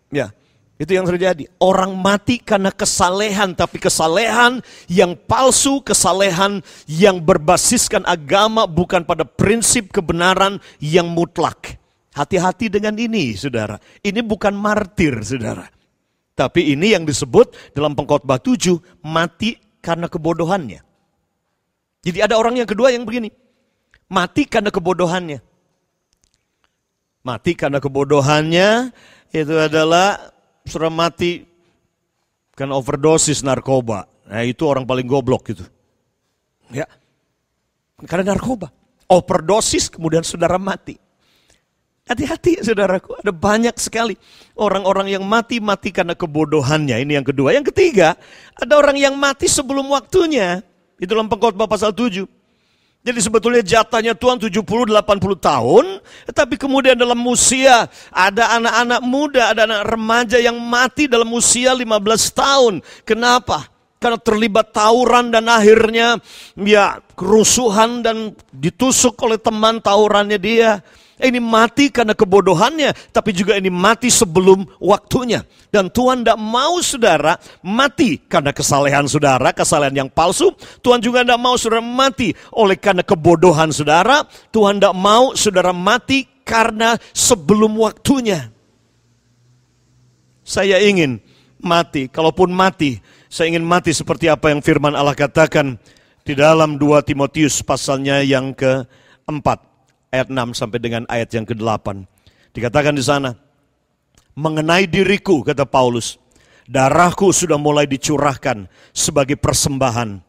Ya, itu yang terjadi. Orang mati karena kesalehan, tapi kesalehan yang palsu, kesalehan yang berbasiskan agama, bukan pada prinsip kebenaran yang mutlak. Hati-hati dengan ini, saudara. Ini bukan martir, saudara. Tapi ini yang disebut dalam Pengkhotbah 7, mati karena kebodohannya. Jadi ada orang yang kedua yang begini, mati karena kebodohannya. Mati karena kebodohannya itu adalah sudah mati karena overdosis narkoba. Nah, itu orang paling goblok gitu. Ya. Karena narkoba. Overdosis kemudian saudara mati. Hati-hati saudaraku, ada banyak sekali orang-orang yang mati karena kebodohannya. Ini yang kedua. Yang ketiga, ada orang yang mati sebelum waktunya. Itu dalam Pengkhotbah pasal 7. Jadi sebetulnya jatahnya Tuhan 70-80 tahun, tapi kemudian dalam usia ada anak-anak muda, ada anak remaja yang mati dalam usia 15 tahun. Kenapa? Karena terlibat tawuran dan akhirnya ya kerusuhan dan ditusuk oleh teman tawurannya dia. Ini mati karena kebodohannya, tapi juga ini mati sebelum waktunya. Dan Tuhan tidak mau saudara mati karena kesalehan saudara, kesalehan yang palsu. Tuhan juga tidak mau saudara mati oleh karena kebodohan saudara. Tuhan tidak mau saudara mati karena sebelum waktunya. Saya ingin mati, kalaupun mati, saya ingin mati seperti apa yang firman Allah katakan di dalam 2 Timotius pasalnya yang ke-4. Ayat 6 sampai dengan ayat yang ke-8. Dikatakan di sana, mengenai diriku, kata Paulus, darahku sudah mulai dicurahkan sebagai persembahan.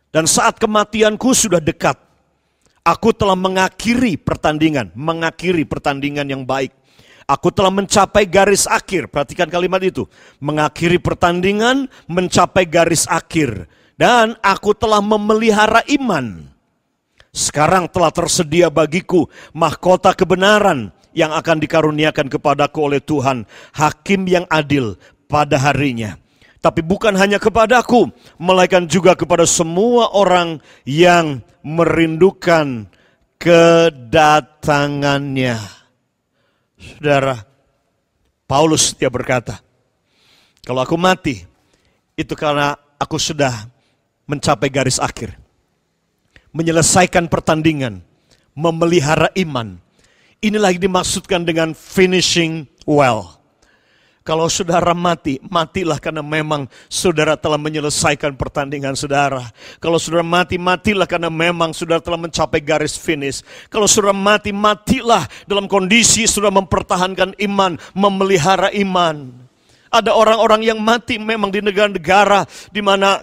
Dan saat kematianku sudah dekat, aku telah mengakhiri pertandingan yang baik. Aku telah mencapai garis akhir, perhatikan kalimat itu. Mengakhiri pertandingan, mencapai garis akhir. Dan aku telah memelihara iman. Sekarang telah tersedia bagiku mahkota kebenaran yang akan dikaruniakan kepadaku oleh Tuhan, hakim yang adil pada harinya. Tapi bukan hanya kepadaku, melainkan juga kepada semua orang yang merindukan kedatangannya. Saudara, Paulus dia berkata, kalau aku mati, itu karena aku sudah mencapai garis akhir. Menyelesaikan pertandingan, memelihara iman. Inilah yang dimaksudkan dengan finishing well. Kalau saudara mati, matilah karena memang saudara telah menyelesaikan pertandingan saudara. Kalau saudara mati, matilah karena memang saudara telah mencapai garis finish. Kalau saudara mati, matilah dalam kondisi saudara mempertahankan iman, memelihara iman. Ada orang-orang yang mati memang di negara-negara di mana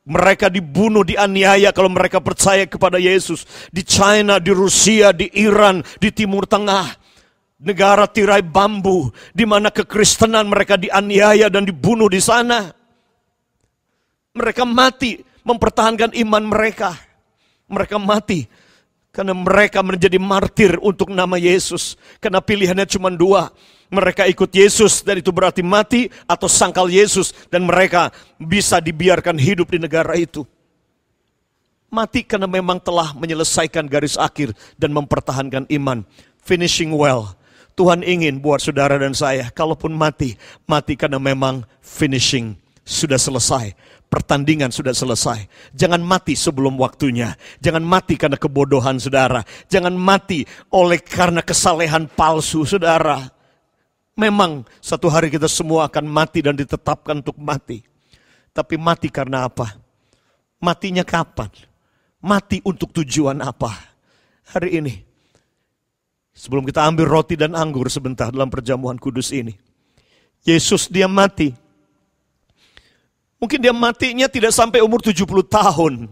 mereka dibunuh, dianiaya kalau mereka percaya kepada Yesus. Di China, di Rusia, di Iran, di Timur Tengah. negara tirai bambu, di mana kekristenan mereka dianiaya dan dibunuh di sana. Mereka mati mempertahankan iman mereka. Mereka mati karena mereka menjadi martir untuk nama Yesus. Karena pilihannya cuma dua. Mereka ikut Yesus dan itu berarti mati, atau sangkal Yesus dan mereka bisa dibiarkan hidup di negara itu. Mati karena memang telah menyelesaikan garis akhir dan mempertahankan iman. Finishing well. Tuhan ingin buat saudara dan saya, kalaupun mati, mati karena memang finishing, sudah selesai. Pertandingan sudah selesai. Jangan mati sebelum waktunya. Jangan mati karena kebodohan saudara. Jangan mati oleh karena kesalehan palsu saudara. Memang satu hari kita semua akan mati dan ditetapkan untuk mati. Tapi mati karena apa? Matinya kapan? Mati untuk tujuan apa? Hari ini. Sebelum kita ambil roti dan anggur sebentar dalam perjamuan kudus ini. Yesus dia mati. Mungkin dia matinya tidak sampai umur 70 tahun.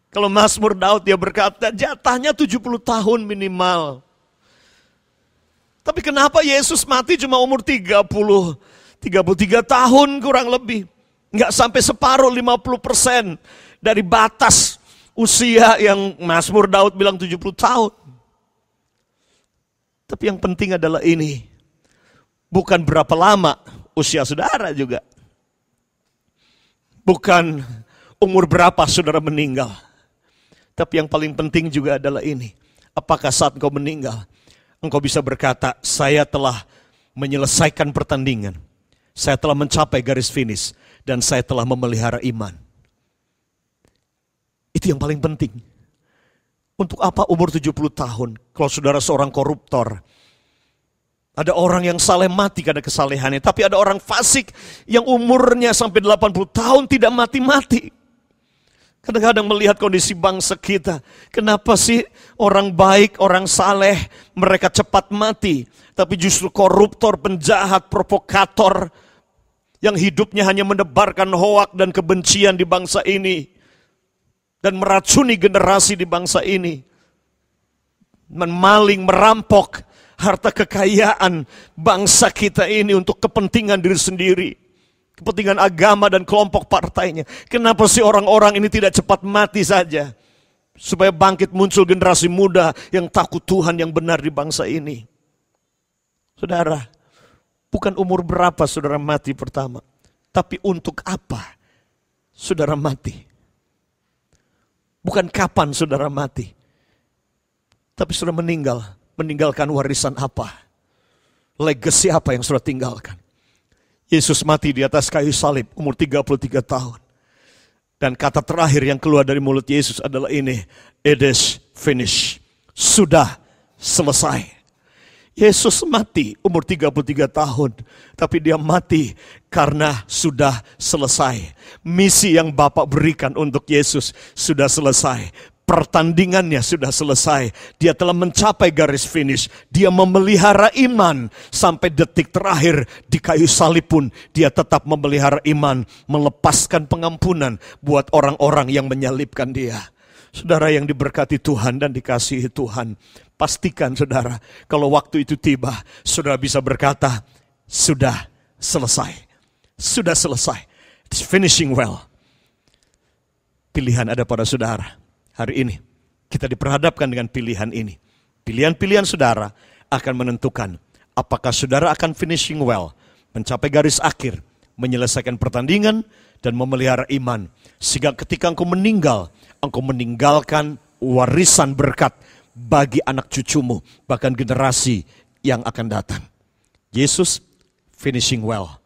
Kalau Mazmur Daud dia berkata jatahnya 70 tahun minimal. Tapi kenapa Yesus mati cuma umur 33 tahun kurang lebih. Enggak sampai separuh 50% dari batas usia yang Mazmur Daud bilang 70 tahun. Tapi yang penting adalah ini. Bukan berapa lama usia saudara juga. Bukan umur berapa saudara meninggal. Tapi yang paling penting juga adalah ini. Apakah saat engkau meninggal, engkau bisa berkata, saya telah menyelesaikan pertandingan. Saya telah mencapai garis finish. Dan saya telah memelihara iman. Itu yang paling penting. Untuk apa umur 70 tahun? Kalau saudara seorang koruptor. Ada orang yang saleh mati karena kesalehannya. Tapi ada orang fasik yang umurnya sampai 80 tahun tidak mati-mati. Kadang-kadang melihat kondisi bangsa kita. Kenapa sih orang baik, orang saleh, mereka cepat mati. Tapi justru koruptor, penjahat, provokator, yang hidupnya hanya menebarkan hoak dan kebencian di bangsa ini. Dan meracuni generasi di bangsa ini. Memaling, merampok harta kekayaan bangsa kita ini untuk kepentingan diri sendiri. Kepentingan agama dan kelompok partainya. Kenapa sih orang-orang ini tidak cepat mati saja? Supaya bangkit muncul generasi muda yang takut Tuhan yang benar di bangsa ini. Saudara, bukan umur berapa saudara mati pertama. Tapi untuk apa saudara mati? Bukan kapan saudara mati. Tapi saudara meninggal. Meninggalkan warisan apa? Legacy apa yang saudara tinggalkan? Yesus mati di atas kayu salib umur 33 tahun. Dan kata terakhir yang keluar dari mulut Yesus adalah ini. It is finished. Sudah selesai. Yesus mati umur 33 tahun. Tapi dia mati karena sudah selesai. Misi yang Bapa berikan untuk Yesus sudah selesai. Pertandingannya sudah selesai. Dia telah mencapai garis finish. Dia memelihara iman. Sampai detik terakhir di kayu salib pun dia tetap memelihara iman. Melepaskan pengampunan buat orang-orang yang menyalibkan dia. Saudara yang diberkati Tuhan dan dikasihi Tuhan. Pastikan saudara, kalau waktu itu tiba, saudara bisa berkata, sudah selesai. Sudah selesai. It's finishing well. Pilihan ada pada saudara. Hari ini, kita diperhadapkan dengan pilihan ini. Pilihan-pilihan saudara akan menentukan apakah saudara akan finishing well, mencapai garis akhir, menyelesaikan pertandingan, dan memelihara iman. Sehingga ketika engkau meninggal, engkau meninggalkan warisan berkat bagi anak cucumu, bahkan generasi yang akan datang. Yesus finishing well.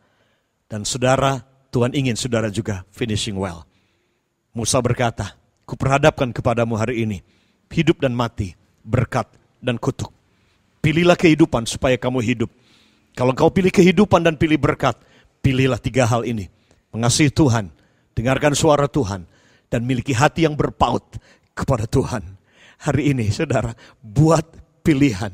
Dan saudara, Tuhan ingin saudara juga finishing well. Musa berkata, kuperhadapkan kepadamu hari ini, hidup dan mati, berkat dan kutuk. Pilihlah kehidupan supaya kamu hidup. Kalau kau pilih kehidupan dan pilih berkat, pilihlah 3 hal ini. Mengasihi Tuhan, dengarkan suara Tuhan, dan miliki hati yang berpaut kepada Tuhan. Hari ini saudara, buat pilihan.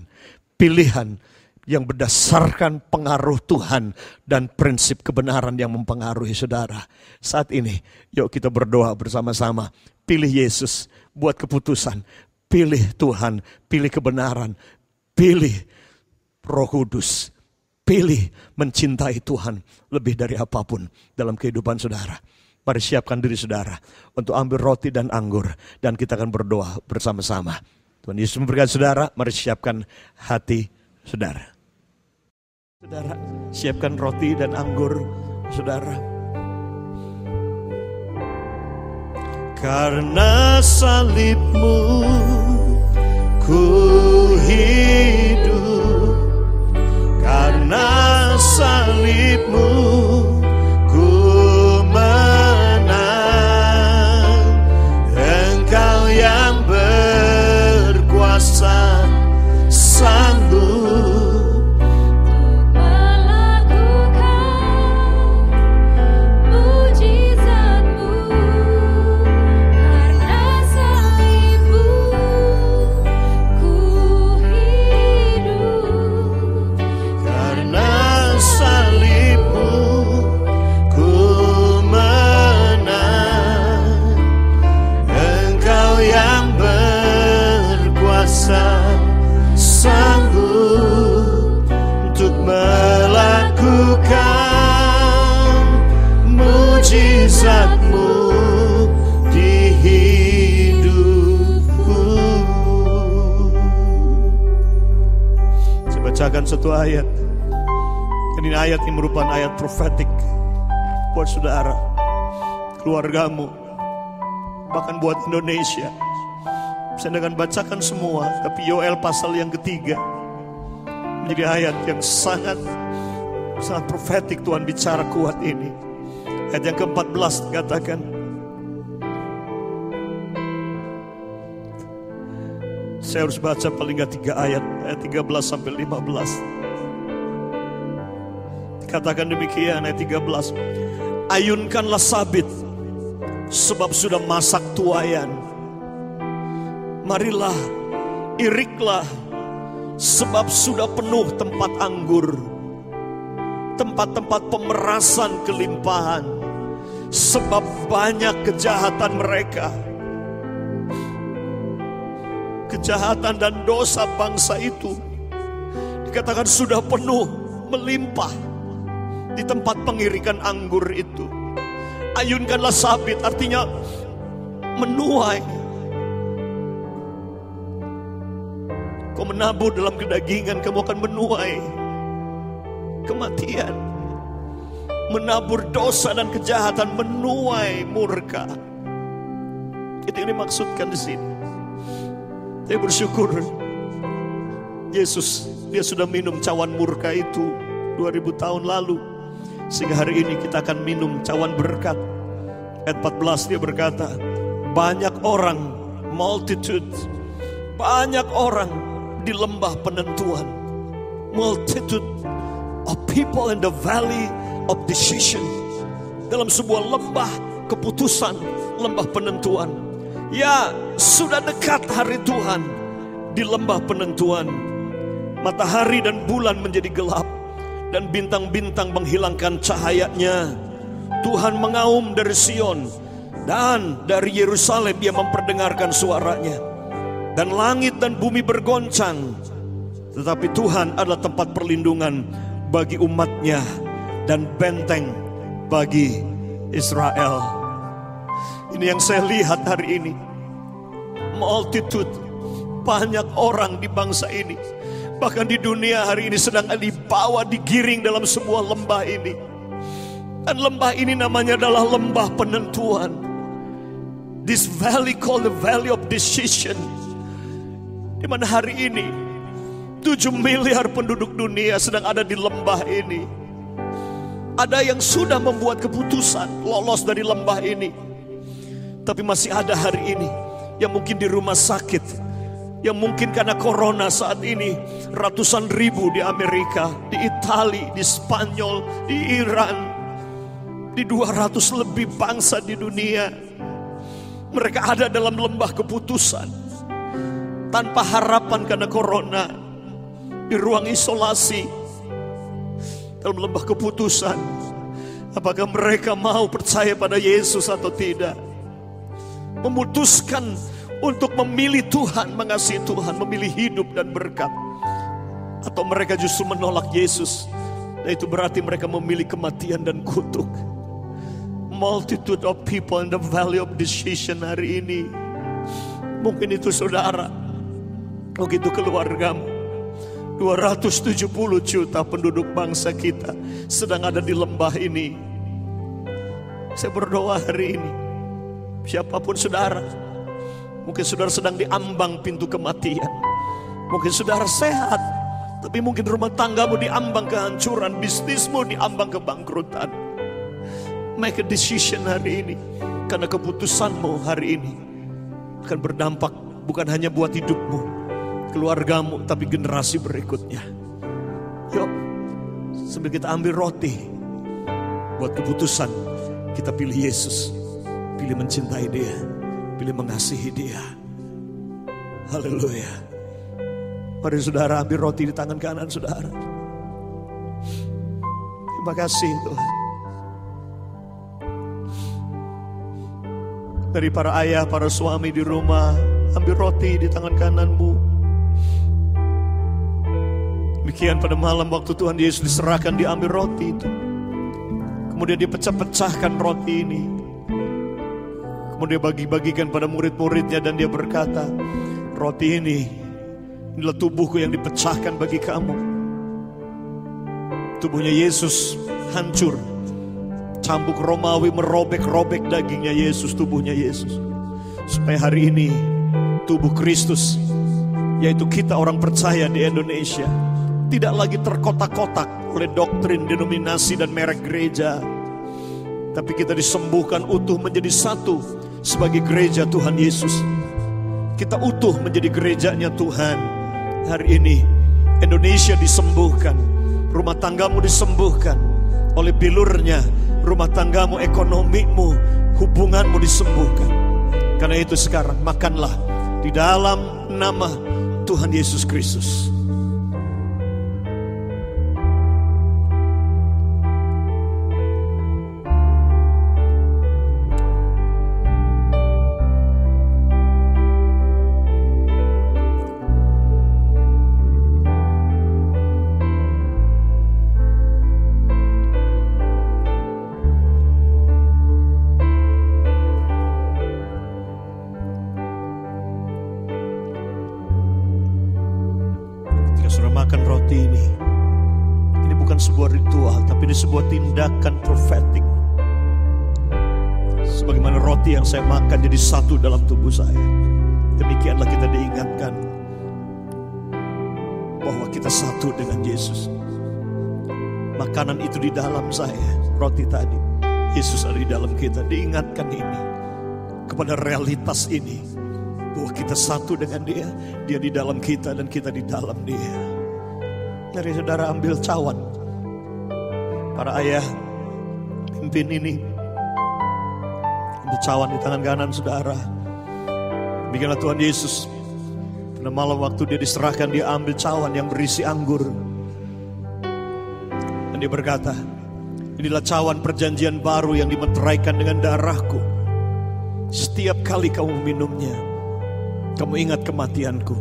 Pilihan yang berdasarkan pengaruh Tuhan dan prinsip kebenaran yang mempengaruhi saudara. Saat ini, yuk kita berdoa bersama-sama. Pilih Yesus, buat keputusan. Pilih Tuhan, pilih kebenaran. Pilih Roh Kudus, pilih mencintai Tuhan lebih dari apapun dalam kehidupan saudara. Mari siapkan diri saudara untuk ambil roti dan anggur, dan kita akan berdoa bersama-sama. Tuhan Yesus memberkati saudara. Mari siapkan hati saudara. Saudara, siapkan roti dan anggur saudara. Karena salibmu ku hidup, karena salibmu ku menang. Engkau yang berkuasa sanggup sanggup untuk melakukan mujizat-Mu di hidupku. Saya bacakan satu ayat. Ini ayat yang merupakan ayat profetik buat saudara, keluargamu, bahkan buat Indonesia. Saya akan bacakan semua, tapi Yoel pasal yang ketiga menjadi ayat yang sangat profetik. Tuhan bicara kuat ini. Ayat yang ke-14 katakan, saya harus baca paling gak 3 ayat 13 sampai 15. Katakan demikian ayat 13. Ayunkanlah sabit, sebab sudah masak tuayan. Marilah, iriklah, sebab sudah penuh tempat anggur, tempat-tempat pemerasan kelimpahan, sebab banyak kejahatan mereka. Kejahatan dan dosa bangsa itu dikatakan sudah penuh, melimpah di tempat pengirikan anggur itu. Ayunkanlah sabit, artinya menuai. Kau menabur dalam kedagingan, kamu akan menuai kematian. Menabur dosa dan kejahatan, menuai murka. Itu yang dimaksudkan di sini. Saya bersyukur Yesus, dia sudah minum cawan murka itu 2000 tahun lalu, sehingga hari ini kita akan minum cawan berkat. Ayat 14 dia berkata, banyak orang, multitude, banyak orang di lembah penentuan, multitude of people in the valley of decision, dalam sebuah lembah keputusan, lembah penentuan. Ya, sudah dekat hari Tuhan. Di lembah penentuan, matahari dan bulan menjadi gelap, dan bintang-bintang menghilangkan cahayanya. Tuhan mengaum dari Sion, dan dari Yerusalem dia memperdengarkan suaranya. Dan langit dan bumi bergoncang, tetapi Tuhan adalah tempat perlindungan bagi umatnya dan benteng bagi Israel. Ini yang saya lihat hari ini. Multitude, banyak orang di bangsa ini, bahkan di dunia hari ini sedang dibawa, digiring dalam sebuah lembah ini. Dan lembah ini namanya adalah lembah penentuan. This valley called the valley of decision, di mana hari ini 7 miliar penduduk dunia sedang ada di lembah ini. Ada yang sudah membuat keputusan lolos dari lembah ini, tapi masih ada hari ini yang mungkin di rumah sakit, yang mungkin karena corona saat ini ratusan ribu di Amerika, di Italia, di Spanyol, di Iran, di 200 lebih bangsa di dunia. Mereka ada dalam lembah keputusan, tanpa harapan karena corona, di ruang isolasi, dalam lembah keputusan. Apakah mereka mau percaya pada Yesus atau tidak? Memutuskan untuk memilih Tuhan, mengasihi Tuhan, memilih hidup dan berkat. Atau mereka justru menolak Yesus. Dan itu berarti mereka memilih kematian dan kutuk. Multitude of people in the valley of decision hari ini. Mungkin itu saudara, mungkin itu keluargamu. 270 juta penduduk bangsa kita sedang ada di lembah ini. Saya berdoa hari ini, siapapun saudara, mungkin saudara sedang diambang pintu kematian. Mungkin saudara sehat, tapi mungkin rumah tanggamu diambang kehancuran, bisnismu diambang kebangkrutan. Make a decision hari ini, karena keputusanmu hari ini akan berdampak bukan hanya buat hidupmu, keluargamu, tapi generasi berikutnya. Yuk, sambil kita ambil roti, buat keputusan, kita pilih Yesus, pilih mencintai Dia, pilih mengasihi Dia. Haleluya. Mari saudara ambil roti di tangan kanan saudara. Terima kasih Tuhan. Dari para ayah, para suami di rumah, ambil roti di tangan kananmu. Demikian pada malam waktu Tuhan Yesus diserahkan, diambil roti itu. Kemudian dia pecah-pecahkan roti ini. Kemudian bagi-bagikan pada murid-muridnya dan dia berkata, roti ini inilah tubuhku yang dipecahkan bagi kamu. Tubuhnya Yesus hancur. Cambuk Romawi merobek-robek dagingnya Yesus, tubuhnya Yesus. Supaya hari ini tubuh Kristus, yaitu kita orang percaya di Indonesia, tidak lagi terkotak-kotak oleh doktrin, denominasi dan merek gereja. Tapi kita disembuhkan utuh menjadi satu sebagai gereja Tuhan Yesus. Kita utuh menjadi gerejanya Tuhan. Hari ini Indonesia disembuhkan, rumah tanggamu disembuhkan oleh bilurnya. Rumah tanggamu, ekonomimu, hubunganmu disembuhkan. Karena itu sekarang makanlah di dalam nama Tuhan Yesus Kristus. Makan roti ini bukan sebuah ritual, tapi ini sebuah tindakan profetik. Sebagaimana roti yang saya makan jadi satu dalam tubuh saya, demikianlah kita diingatkan bahwa kita satu dengan Yesus. Makanan itu di dalam saya, roti tadi, Yesus ada di dalam kita. Diingatkan ini kepada realitas ini, bahwa kita satu dengan Dia, Dia di dalam kita dan kita di dalam Dia. Mari saudara ambil cawan. Para ayah pimpin ini, ambil cawan di tangan kanan saudara. Bikinlah Tuhan Yesus pada malam waktu dia diserahkan, dia ambil cawan yang berisi anggur. Dan dia berkata, inilah cawan perjanjian baru yang dimeteraikan dengan darahku. Setiap kali kamu meminumnya, kamu ingat kematianku.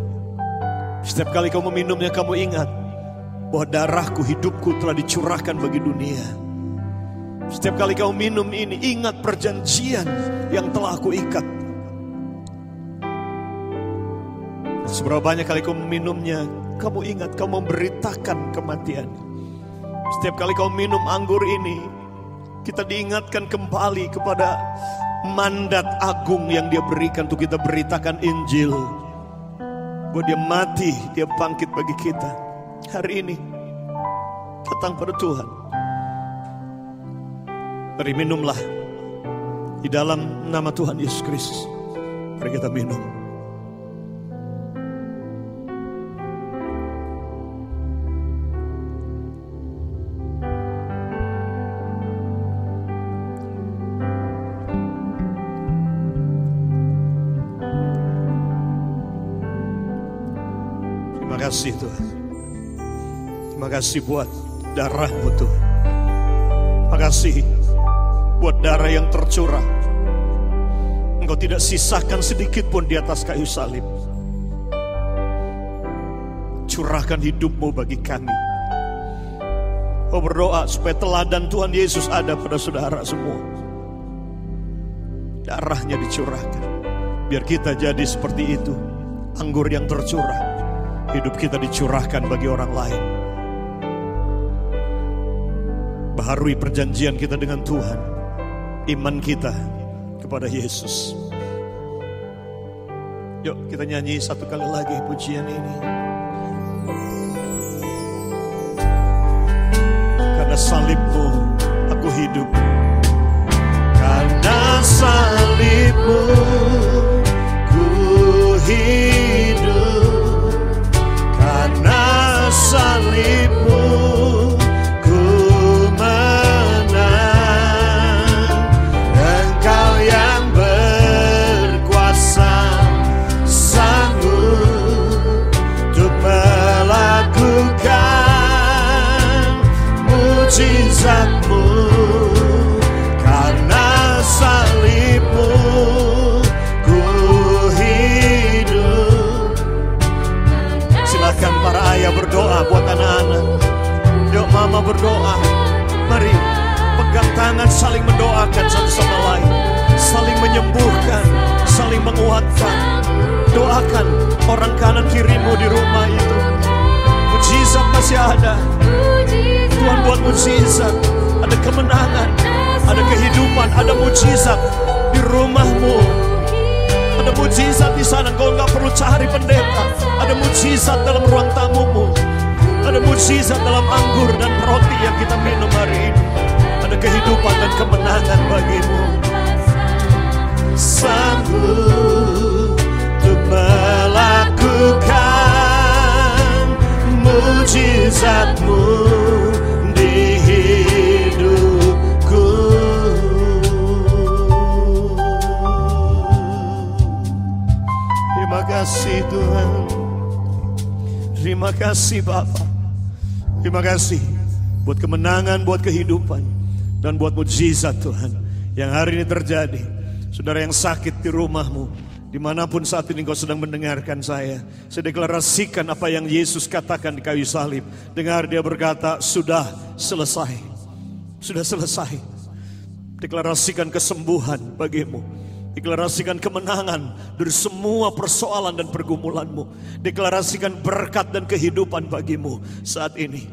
Setiap kali kamu meminumnya, kamu ingat bahwa darahku, hidupku telah dicurahkan bagi dunia. Setiap kali kamu minum ini, ingat perjanjian yang telah aku ikat. Seberapa banyak kali kamu minumnya, kamu ingat, kamu memberitakan kematian. Setiap kali kamu minum anggur ini, kita diingatkan kembali kepada mandat agung yang dia berikan untuk kita beritakan Injil. Bahwa dia mati, dia bangkit bagi kita. Hari ini datang pada Tuhan. Mari minumlah di dalam nama Tuhan Yesus Kristus. Mari kita minum. Terima kasih Tuhan. Terima kasih buat darah-Mu Tuhan. Terima kasih buat darah yang tercurah. Engkau tidak sisakan sedikit pun di atas kayu salib. curahkan hidupmu bagi kami. Oh, berdoa supaya teladan Tuhan Yesus ada pada saudara semua. Darahnya dicurahkan, biar kita jadi seperti itu, anggur yang tercurah. Hidup kita dicurahkan bagi orang lain. Baharui perjanjian kita dengan Tuhan, iman kita kepada Yesus. Yuk kita nyanyi satu kali lagi pujian ini. Karena salibmu aku hidup, karena salibmu ku hidup, karena salibmu ku menang. Engkau yang berkuasa, sanggup untuk melakukan mujizatmu. Karena salibmu ku hidup. Silakan para ayah berdoa buat anak-anak. Yuk mama berdoa. Mari pegang tangan, saling mendoakan satu sama lain, saling menyembuhkan, saling menguatkan. Doakan orang kanan kirimu di rumah itu. Mujizat masih ada. Tuhan buat mujizat, ada kemenangan, ada kehidupan, ada mujizat di rumahmu. Ada mujizat di sana, kau nggak perlu cari pendeta. Ada mujizat dalam ruang tamumu. Ada mujizat dalam anggur dan roti yang kita minum hari ini. Ada kehidupan dan kemenangan bagimu. Sanggup untuk melakukan mujizatmu di hidupku. Terima kasih Tuhan. Terima kasih Bapa. Terima kasih buat kemenangan, buat kehidupan, dan buat mujizat Tuhan yang hari ini terjadi. Saudara yang sakit di rumahmu, dimanapun saat ini kau sedang mendengarkan saya deklarasikan apa yang Yesus katakan di kayu salib. Dengar dia berkata, sudah selesai. Sudah selesai. Deklarasikan kesembuhan bagimu. Deklarasikan kemenangan dari semua persoalan dan pergumulanmu. Deklarasikan berkat dan kehidupan bagimu saat ini.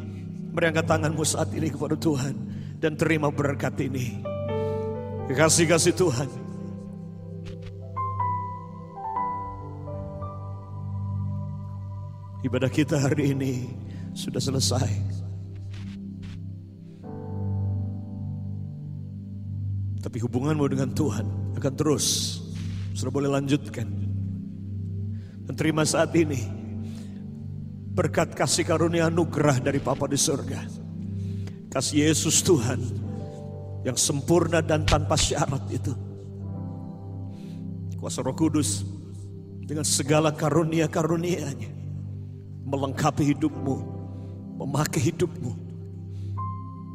Beri angkat tanganmu saat ini kepada Tuhan dan terima berkat ini. Kasih Tuhan. Ibadah kita hari ini sudah selesai. Tapi hubunganmu dengan Tuhan akan terus. Sudah boleh lanjutkan. Dan terima saat ini berkat kasih karunia anugerah dari Bapa di surga. Kasih Yesus Tuhan yang sempurna dan tanpa syarat itu. Kuasa Roh Kudus dengan segala karunia-karunia-Nya melengkapi hidupmu, memakai hidupmu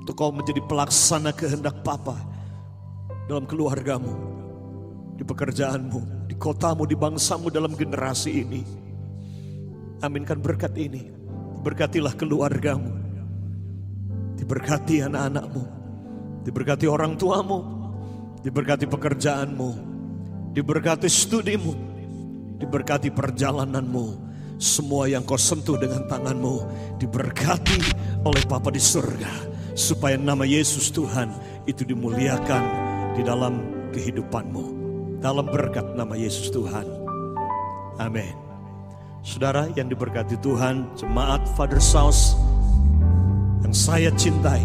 untuk kau menjadi pelaksana kehendak Bapa dalam keluargamu, di pekerjaanmu, di kotamu, di bangsamu, dalam generasi ini. Aminkan berkat ini. Berkatilah keluargamu, diberkati anak-anakmu, diberkati orang tuamu, diberkati pekerjaanmu, diberkati studimu, diberkati perjalananmu. Semua yang kau sentuh dengan tanganmu diberkati oleh Bapa di surga, supaya nama Yesus Tuhan itu dimuliakan di dalam kehidupanmu, dalam berkat nama Yesus Tuhan. Amin. Saudara yang diberkati Tuhan, jemaat Father's House yang saya cintai,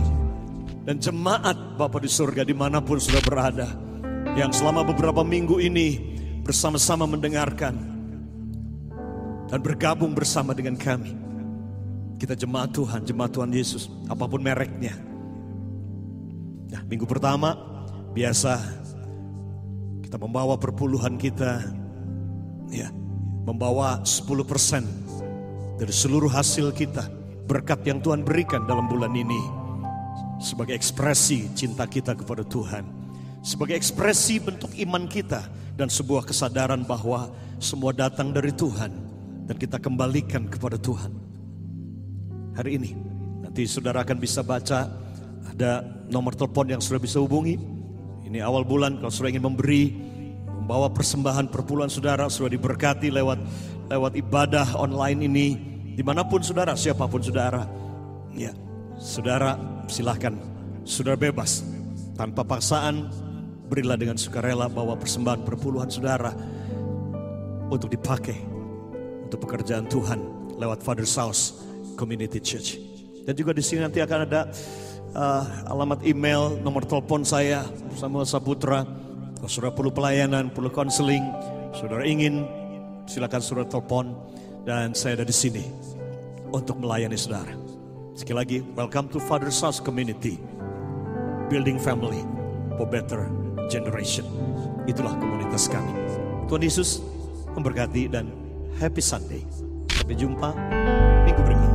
dan jemaat Bapa di surga dimanapun sudah berada, yang selama beberapa minggu ini bersama-sama mendengarkan dan bergabung bersama dengan kami. Kita jemaat Tuhan Yesus, apapun mereknya. Nah, minggu pertama biasa kita membawa perpuluhan kita, ya, membawa 10% dari seluruh hasil kita, berkat yang Tuhan berikan dalam bulan ini, sebagai ekspresi cinta kita kepada Tuhan, sebagai ekspresi bentuk iman kita, dan sebuah kesadaran bahwa semua datang dari Tuhan dan kita kembalikan kepada Tuhan. hari ini. Nanti saudara akan bisa baca, ada nomor telepon yang sudah bisa hubungi. Ini awal bulan, kalau saudara ingin membawa persembahan perpuluhan saudara, sudah diberkati lewat ibadah online ini, dimanapun saudara, siapapun saudara, ya, saudara silahkan, saudara bebas, tanpa paksaan, berilah dengan sukarela bawa persembahan perpuluhan saudara untuk dipakai untuk pekerjaan Tuhan lewat Father's House Community Church. Dan juga di sini nanti akan ada alamat email, nomor telepon saya, Samuel Saputra. Kalau saudara perlu pelayanan, perlu konseling, saudara ingin, silakan saudara telepon, dan saya ada di sini untuk melayani saudara. Sekali lagi, welcome to Father's House Community, building family for better generation. Itulah komunitas kami. Tuhan Yesus memberkati dan happy Sunday. Sampai jumpa minggu berikutnya.